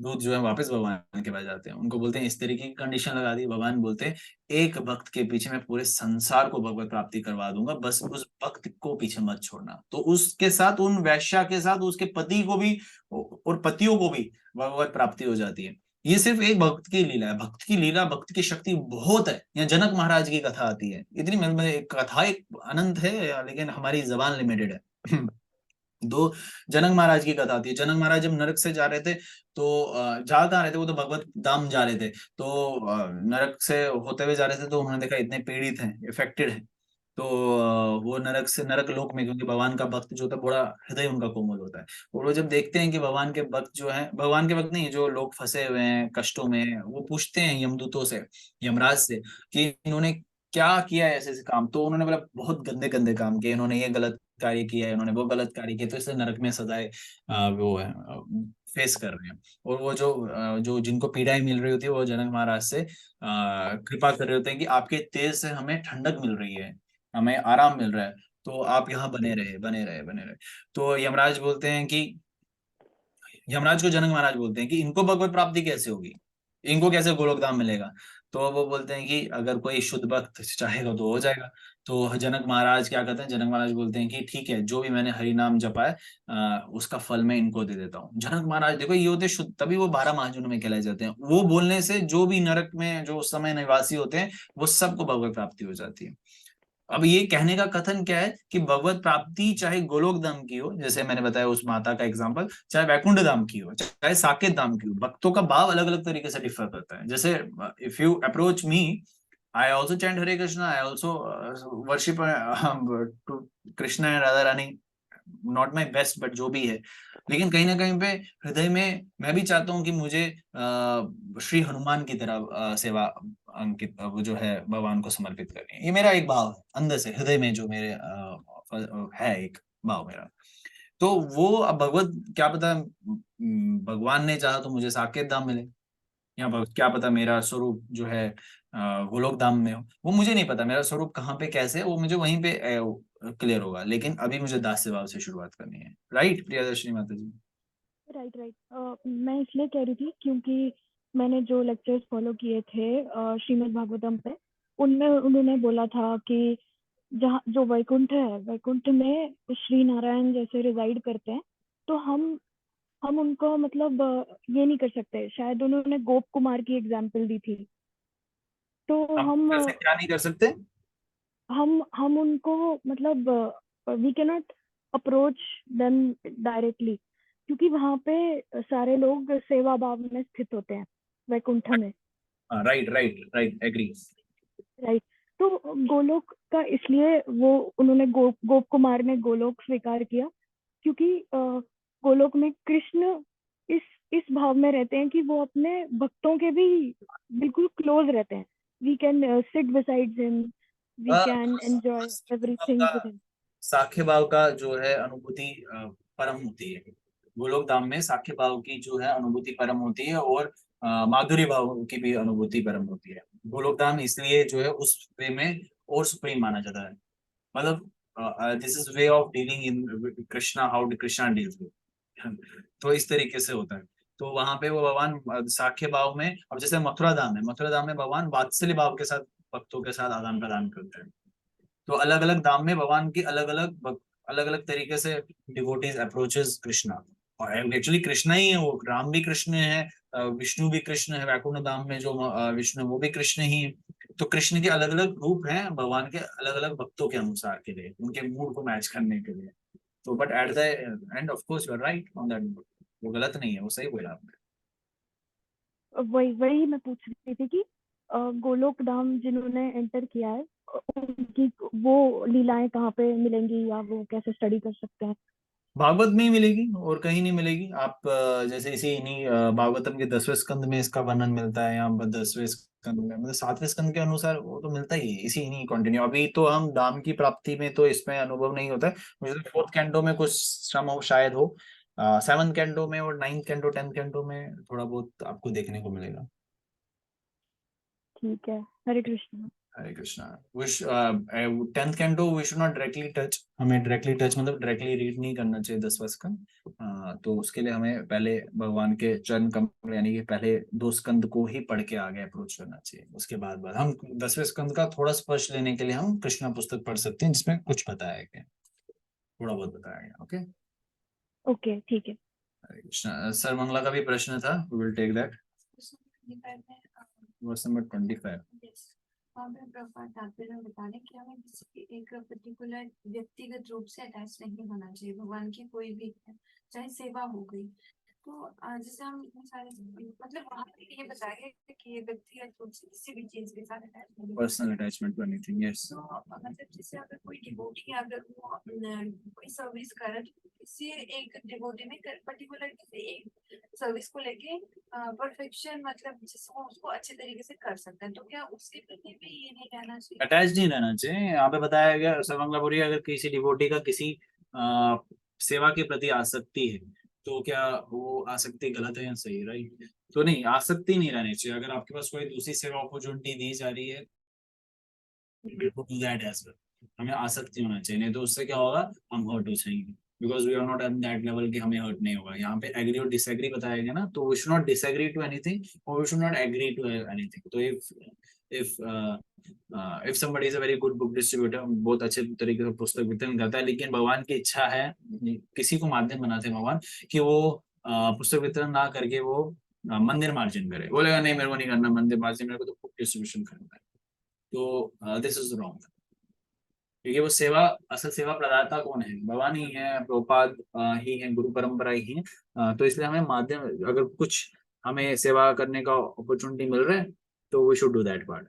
दूत जो है वापस भगवान के पास जाते हैं, उनको बोलते हैं इस तरीके की कंडीशन लगा दी। भगवान बोलते हैं एक भक्त के पीछे मैं पूरे संसार को भगवत प्राप्ति करवा दूंगा, बस उस भक्त को पीछे मत छोड़ना। तो उसके साथ, उन वैश्या के साथ उसके पति को भी और पतियों को भी भगवत प्राप्ति हो जाती है। ये सिर्फ एक भक्त की लीला है। भक्त की लीला, भक्त की शक्ति बहुत है। यहाँ जनक महाराज की कथा आती है, इतनी कथा एक अनंत है, लेकिन हमारी जबान लिमिटेड है। दो जनक महाराज की कथा आती है। जनक महाराज जब नरक से जा रहे थे तो जा कहाँ रहे थे, वो तो भगवत धाम जा रहे थे। तो नरक से होते हुए जा रहे थे तो उन्होंने देखा इतने पीड़ित हैं, इफेक्टेड हैं। तो वो नरक से, नरक लोक में, क्योंकि भगवान का भक्त जो होता है बड़ा हृदय उनका कोमल होता है, और वो जब देखते हैं कि भगवान के भक्त जो है, भगवान के भक्त नहीं, जो लोग फंसे हुए हैं कष्टों में, वो पूछते हैं यमदूतों से, यमराज से, कि इन्होंने क्या किया है ऐसे ऐसे काम। तो उन्होंने बोला बहुत गंदे गंदे काम किए इन्होंने, ये गलत कार्य किया है इन्होंने, वो गलत कार्य किया, तो इसलिए नरक में सजाए वो है फेस कर रहे हैं। और वो जो जिनको पीड़ाएं मिल रही होती है वो जनक महाराज से कृपा कर रहे होते हैं कि आपके तेज से हमें ठंडक मिल रही है, हमें आराम मिल रहा है, तो आप यहाँ बने रहे बने रहे बने रहे। तो यमराज बोलते हैं कि, यमराज को जनक महाराज बोलते हैं कि इनको भगवत प्राप्ति कैसे होगी, इनको कैसे गोलोक धाम मिलेगा। तो वो बोलते हैं कि अगर कोई शुद्ध भक्त चाहेगा तो हो जाएगा। तो जनक महाराज क्या कहते हैं, जनक महाराज बोलते हैं कि ठीक है, जो भी मैंने हरि नाम जपा है उसका फल मैं इनको दे देता हूँ। जनक महाराज देखो ये होते शुद्ध, तभी वो 12 महाजनों में कहलाए जाते हैं। वो बोलने से जो भी नरक में जो उस समय निवासी होते हैं वो सबको भगवत प्राप्ति हो जाती है। अब ये कहने का कथन क्या है कि भगवत प्राप्ति चाहे गोलोक धाम की हो, जैसे मैंने बताया उस माता का एग्जांपल, चाहे वैकुंठ धाम की हो, चाहे साकेत धाम की हो, भक्तों का भाव अलग अलग तरीके से डिफर करता है। जैसे if you approach me, I also chant Hare Krishna, I also worship to Krishna and Radha Rani, not my best but जो भी है, लेकिन कहीं ना कहीं पे हृदय में मैं भी चाहता हूँ कि मुझे श्री हनुमान की तरह सेवा अंकित वो जो है भगवान को समर्पित करनी है। ये मेरा एक भाव है अंदर से, हृदय में जो मेरे है एक भाव मेरा। तो वो अब भगवत क्या पता भगवान ने चाहा तो मुझे साकेत धाम मिले, या क्या पता मेरा स्वरूप जो है गोलोक धाम में हो, वो मुझे नहीं पता। मेरा स्वरूप कहाँ पे कैसे है वो मुझे वहीं पे क्लियर होगा, लेकिन अभी मुझे दास्य भाव से शुरुआत करनी है। राइट प्रियदर्शनी माता जी?
राइट। मैं इसलिए कह रही थी क्योंकि मैंने जो लेक्चर्स फॉलो किए थे श्रीमद् भागवतम पे, उनमें उन्होंने बोला था कि जहाँ जो वैकुंठ है, वैकुंठ में श्री नारायण जैसे रिजाइड करते हैं, तो हम उनको मतलब ये नहीं कर सकते। शायद उन्होंने गोप कुमार की एग्जाम्पल दी थी। तो हम
कैसे क्या नहीं कर सकते?
हम उनको मतलब we can not approach them directly, क्योंकि वहां पे सारे लोग सेवा भाव में स्थित होते हैं वैकुंठ में।
Right right right, agree.
Right. तो गोलोक का इसलिए वो उन्होंने गोप कुमार ने गोलोक स्वीकार किया, क्योंकि गोलोक में कृष्ण इस भाव में रहते हैं कि वो अपने भक्तों के भी बिल्कुल क्लोज रहते हैं। We can sit beside him, we can enjoy everything with him.
साख्य भाव का जो है अनुभूति परम होती है गोलोक धाम में। साख्य भाव की जो है अनुभूति परम होती है, और माधुरी भाव की भी अनुभूति परम होती है। गोलोक धाम इसलिए जो है उस वे में और सुप्रीम माना जाता है। मतलब this is way of dealing in Krishna, how do Krishna deals with. तो इस तरीके से होता है। तो वहां पे वो भगवान साख्य भाव में, अब जैसे मथुरा धाम है, मथुरा धाम में भगवान वात्सल्य भाव के साथ भक्तों के साथ आदान प्रदान करते हैं। तो अलग अलग धाम में भगवान की अलग अलग अलग अलग तरीके से डिवोटीज अप्रोचेस कृष्णा, और एक्चुअली कृष्णा ही है वो, राम भी कृष्ण है, विष्णु भी कृष्ण है, वैकुंठ धाम में जो विष्णु वो भी कृष्ण ही है। तो कृष्ण के अलग अलग रूप हैं भगवान के अलग अलग भक्तों के अनुसार के लिए, उनके मूड को मैच करने के लिए। तो but at the end of course you are right on that, वो गलत नहीं है, वो सही बोला आपने।
वही वही मैं पूछ रही थी कि गोलोक धाम जिन्होंने एंटर किया है, उनकी वो लीलाएं कहाँ पे मिलेंगी या वो कैसे स्टडी कर सकते हैं?
भागवत में ही मिलेगी और कहीं नहीं मिलेगी। आप जैसे इसी इन्हीं भागवतम के 10वें स्कंद में इसका वर्णन मिलता है, या 10वें स्कंद में, मतलब 7वें स्कंद के अनुसार वो तो मिलता ही है, इसी इन्हीं कंटिन्यू। अभी तो हम धाम की प्राप्ति में तो इसमें अनुभव नहीं होता है, मुझे 4th कैंटो में कुछ श्रम हो शायद हो, 7th कैंटो में और 9th कैंटो 10th कैंटो में थोड़ा बहुत आपको देखने को मिलेगा।
ठीक है, Hare Krishna.
Hare Krishna. With 10th canto we should not directly touch, हमें डायरेक्टली टच मतलब डायरेक्टली रीड नहीं करना चाहिए 10वां स्कंद। तो उसके लिए हमें पहले भगवान के चरण कमल यानी कि पहले 2 स्कंद को ही पढ़ के आगे अप्रोच करना चाहिए, उसके बाद हम 10वें स्कंद का थोड़ा स्पर्श लेने के लिए हम कृष्णा पुस्तक पढ़ सकते हैं, जिसमें कुछ बताया गया, थोड़ा बहुत बताया गया। ओके,
ओके, ठीक है।
हरे कृष्णा। सर मंगला का भी प्रश्न था, we will take that. Verse number 25।
हमें प्रभुपाद तात्पर्य में बता रहे कि हमें किसी एक पर्टिकुलर व्यक्तिगत रूप से अटैच नहीं होना चाहिए, भगवान की कोई भी चाहे सेवा हो गई। तो जैसे हम इतने सारे मतलब वहाँ पे ये बताया गया कि ये व्यक्तिगत रूप से किसी भी चीज के साथ अटैच नहीं होना
personal attachment to anything, yes.
तो मतलब जैसे अगर कोई डिवोटी अगर वो कोई सर्विस करे तो किसी एक डिवोटी में पर्टिकुलर किसी एक सर्विस को लेके परफेक्शन मतलब जिसको उसको अच्छे तरीके से कर सकता है, तो क्या उसके प्रति भी ये नहीं रहना चाहिए?
अटैच नहीं रहना चाहिए। यहाँ पे बताया गया सर्वमंगला बोली, अगर किसी डिवोटी का किसी सेवा के प्रति आसक्ति है, तो क्या वो आसक्ति गलत है या सही, राइट? तो नहीं, आसक्ति नहीं रहनी चाहिए। अगर आपके पास कोई दूसरी सेवा अपॉर्चुनिटी दी जा रही है, दैट एज वेल, हमें आसक्ति होना चाहिए, नहीं तो उससे क्या होगा, हम हर्ट हो जाएंगे, because we are not at that level कि हमें हर्ट नहीं होगा। यहाँ पे एग्री और डिसएग्री बताया गया ना, तो we should not disagree to anything और we should not agree to anything. तो if somebody is a very good book distributor, बहुत अच्छे तरीके से पुस्तक वितरण करता है, लेकिन भगवान की इच्छा है, किसी को माध्यम बनाते हैं भगवान कि वो पुस्तक वितरण ना करके वो मंदिर मार्जिन करे, बोलेगा नहीं मेरे को नहीं करना मंदिर मार्जिन, मेरे को तो बुक डिस्ट्रीब्यूशन करना है, तो दिस इज रॉन्ग। क्योंकि वो सेवा, असल सेवा प्रदाता कौन है, भगवान ही है, प्रभुपाद ही है, गुरु परंपरा ही है। तो इसलिए हमें माध्यम, अगर कुछ हमें सेवा करने का अपॉर्चुनिटी मिल रहा है तो we should do that part,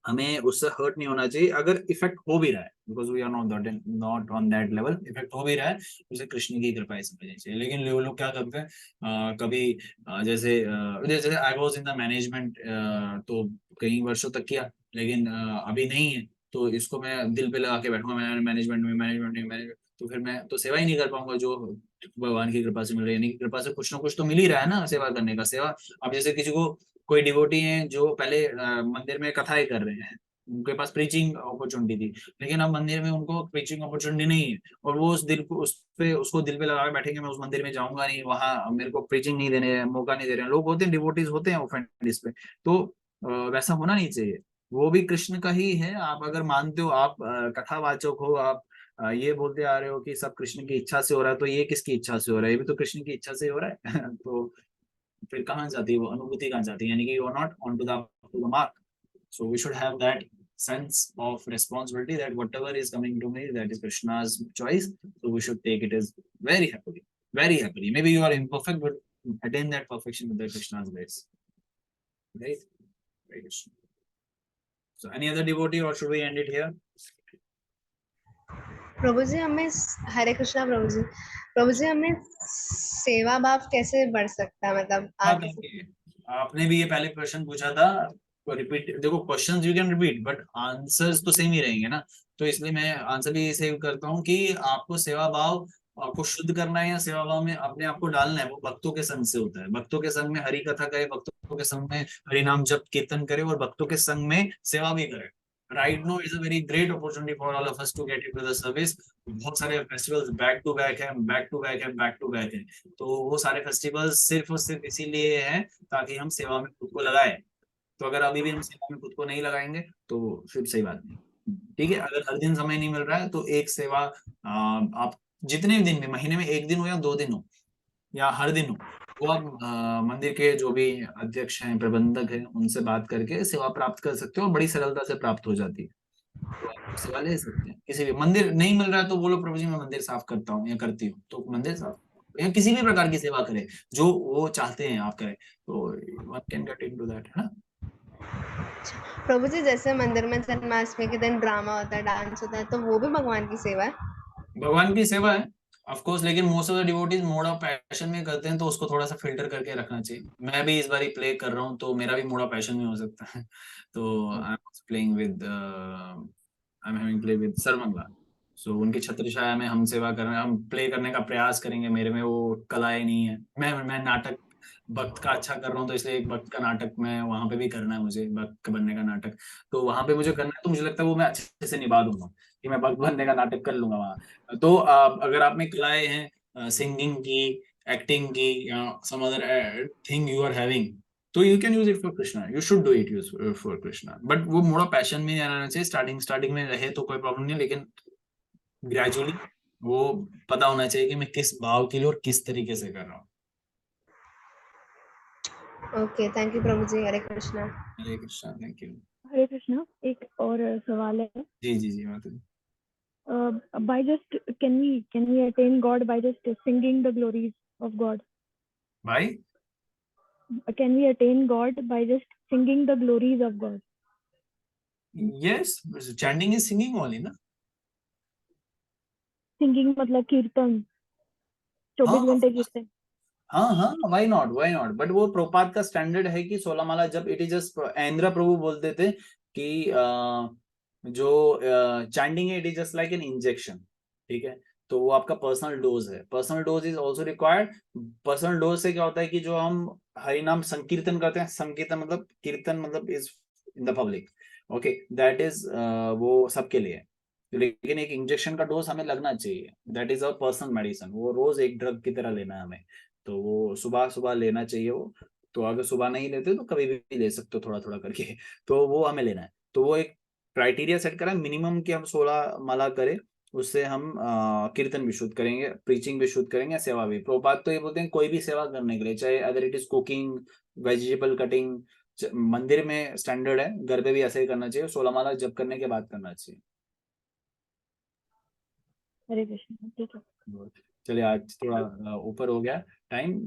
हमें उससे हर्ट नहीं होना चाहिए। अगर इफेक्ट हो भी रहा है, because we are not on that level, effect हो भी रहा है, उसे कृष्ण की कृपा समझनी चाहिए। लेकिन लोग क्या करते हैं, कभी जैसे जैसे I was in the management, तो कई वर्षों तक किया, लेकिन अभी नहीं है, तो इसको मैं दिल पे लगा के बैठूंगा मैं मैनेजमेंट, तो फिर मैं तो सेवा ही नहीं कर पाऊंगा जो भगवान की कृपा से मिल रही है। कृपा से कुछ ना कुछ तो मिल ही रहा है ना सेवा करने का। सेवा, अब जैसे किसी को, कोई डिवोटी हैं जो पहले मंदिर में कथाएं कर रहे हैं, उनके पास प्रीचिंग अपॉर्चुनिटी थी, लेकिन अब मंदिर में उनको प्रीचिंग अपॉर्चुनिटी नहीं है, और वो उस दिल को उसको दिल पे लगा के बैठेंगे, मैं उस मंदिर में जाऊंगा नहीं, वहां मेरे को प्रीचिंग नहीं देने, मौका नहीं दे रहे हैं। लोग होते हैं, डिवोटीज होते हैं ऑफेंड इस पे, तो वैसा होना नहीं चाहिए। वो भी कृष्ण का ही है। आप अगर मानते हो, आप कथावाचक हो, आप ये बोलते आ रहे हो कि सब कृष्ण की इच्छा से हो रहा है, तो ये किसकी इच्छा से हो रहा है, ये भी तो कृष्ण की इच्छा से हो रहा है। तो फिर कहाँ जाती है वो अनुभूति, कहाँ जाती है, यानी कि you are not on to the mark. So we should have that sense of responsibility that whatever is coming to me, that is Krishna's choice, so we should take it as very happily. Maybe you are imperfect, but attain that perfection with the Krishna's grace, right? Very good. So any other devotee, or should we end it here?
प्रभु जी हमें, हरे कृष्णा प्रभु जी हमें सेवा भाव कैसे बढ़ सकता है, मतलब
आपने भी ये पहले प्रश्न पूछा था, तो रिपीट, देखो questions you can repeat but answers तो सेम ही रहेंगे ना, तो इसलिए मैं आंसर भी सेव करता हूँ कि आपको सेवा भाव आपको शुद्ध करना है या सेवा भाव में अपने आप को डालना है, वो भक्तों के संग से होता है। भक्तों के संग में हरि कथा करे, भक्तों के संग में हरि नाम जप कीर्तन करे, और भक्तों के संग में सेवा भी करे। Right now is a very great opportunity for all of us to get into the service. बहुत सारे फेस्टिवल्स बैक टू बैक है, तो वो सारे फेस्टिवल्स सिर्फ और सिर्फ इसीलिए हैं ताकि हम सेवा में खुद को लगाएं। तो अगर अभी भी हम सेवा में खुद को नहीं लगाएंगे तो फिर सही बात नहीं। ठीक है, अगर हर दिन समय नहीं मिल रहा है तो एक सेवा आप जितने भी दिन में, महीने में 1 दिन हो या 2 दिन हो या हर दिन हो, वो आप मंदिर के जो भी अध्यक्ष हैं, प्रबंधक हैं, उनसे बात करके सेवा प्राप्त कर सकते हो और बड़ी सरलता से प्राप्त हो जाती है। तो आप सेवा ले सकते हैं। किसी भी मंदिर नहीं मिल रहा है तो बोलो प्रभु जी मैं मंदिर साफ करता हूँ या करती हूँ, तो मंदिर साफ या किसी भी प्रकार की सेवा करें जो वो चाहते हैं आप करें, तो one can get into that, है ना।
प्रभु जी, जैसे मंदिर में जन्माष्टमी के दिन ड्रामा होता है, डांस होता है, तो वो भी भगवान की सेवा है?
भगवान की सेवा है ऑफ कोर्स, लेकिन most of the devotees mode of passion में करते हैं, तो उसको थोड़ा सा फिल्टर करके रखना चाहिए। मैं भी इस बार प्ले कर रहा हूँ तो मेरा भी मोड ऑफ पैशन में हो सकता है। तो I am playing with I am having play with Sarvamangala, so उनकी छत्र छाया में हम सेवा कर रहे हैं, हम प्ले करने का प्रयास करेंगे। मेरे में वो कलाएं नहीं है, मैं नाटक भक्त का अच्छा कर रहा हूँ, तो इसलिए एक भक्त का नाटक मैं वहां पे भी करना है, मुझे भक्त बनने का नाटक, तो वहां पे मुझे करना है, तो मुझे लगता है वो मैं अच्छे से निभा दूंगा कि मैं भक्त बनने का नाटक कर लूंगा वहां। तो अगर आप में कलाएं हैं सिंगिंग की, एक्टिंग की या some other thing you are having, तो you can use it for Krishna, you should do it use for Krishna, but वो मोड़ा पैशन में नहीं आना चाहिए। स्टार्टिंग में रहे तो कोई प्रॉब्लम नहीं, लेकिन ग्रेजुअली वो पता होना चाहिए कि मैं किस भाव के लिए और किस तरीके से कर रहा हूँ।
ओके, थैंक यू प्रभु जी। हरे कृष्णा।
Hare Krishna, thank you.
हरे कृष्णा, एक और सवाल है।
जी जी जी माता जी।
By just can we attain God by just singing the glories of God?
भाई
Can we attain God by just singing the glories of God?
Yes, chanting is singing only ना।
Singing मतलब कीर्तन, 24 घंटे कीर्तन।
हाँ हाँ, why not why not, but वो प्रभुपाद का स्टैंडर्ड है कि 16 माला जब इट इज जस्ट इंद्र प्रभु बोलते थे कि जो चैंटिंग है it is just like an injection, ठीक है। तो वो आपका पर्सनल डोज है, personal dose is also required. Personal dose से क्या होता है कि जो हम हरि नाम संकीर्तन करते हैं, संकीर्तन मतलब कीर्तन मतलब is in the public, okay, that is वो सबके लिए है। लेकिन एक इंजेक्शन का डोज हमें लगना चाहिए, that is a personal medicine, वो रोज एक ड्रग की तरह लेना है हमें, तो वो सुबह सुबह लेना चाहिए वो। तो अगर सुबह नहीं लेते तो कभी भी ले सकते हो थोड़ा थोड़ा करके, तो वो हमें लेना है। तो वो एक क्राइटेरिया सेट करा मिनिमम कि हम 16 माला करें, उससे हम कीर्तन भी शुद्ध करेंगे, प्रीचिंग भी शुद्ध करेंगे, सेवा भी। प्रभुपाद तो ये बोलते हैं कोई भी सेवा करने के लिए, चाहे अगर it is cooking, vegetable cutting, मंदिर में स्टैंडर्ड है, घर पे भी ऐसे ही करना चाहिए, 16 माला जप करने के बाद करना चाहिए।
हरे कृष्णा, ठीक है।
चलिए आज थोड़ा ऊपर हो गया time,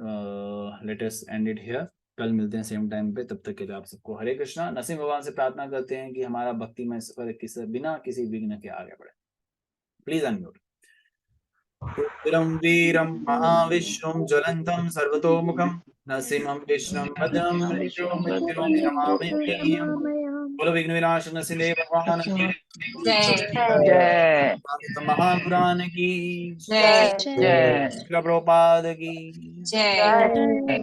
let us and it here. कल मिलते हैं सेम टाइम पे, तब तक के लिए आप सबको हरे कृष्णा। नरसिंह भगवान से प्रार्थना करते हैं कि हमारा भक्ति में सफर बिना किसी विघ्न के आगे बढ़े। Please unmute. रुद्रं वीरं महाविष्णुं ज्वलन्तं सर्वतोमुखं नरसिंहं विष्णुं भद्रं मृत्युंजयं बोलो विघ्न विनाशक नरसिंह भगवान की
जय
महापुराण की
जय
जय
प्रभुपाद की
जय।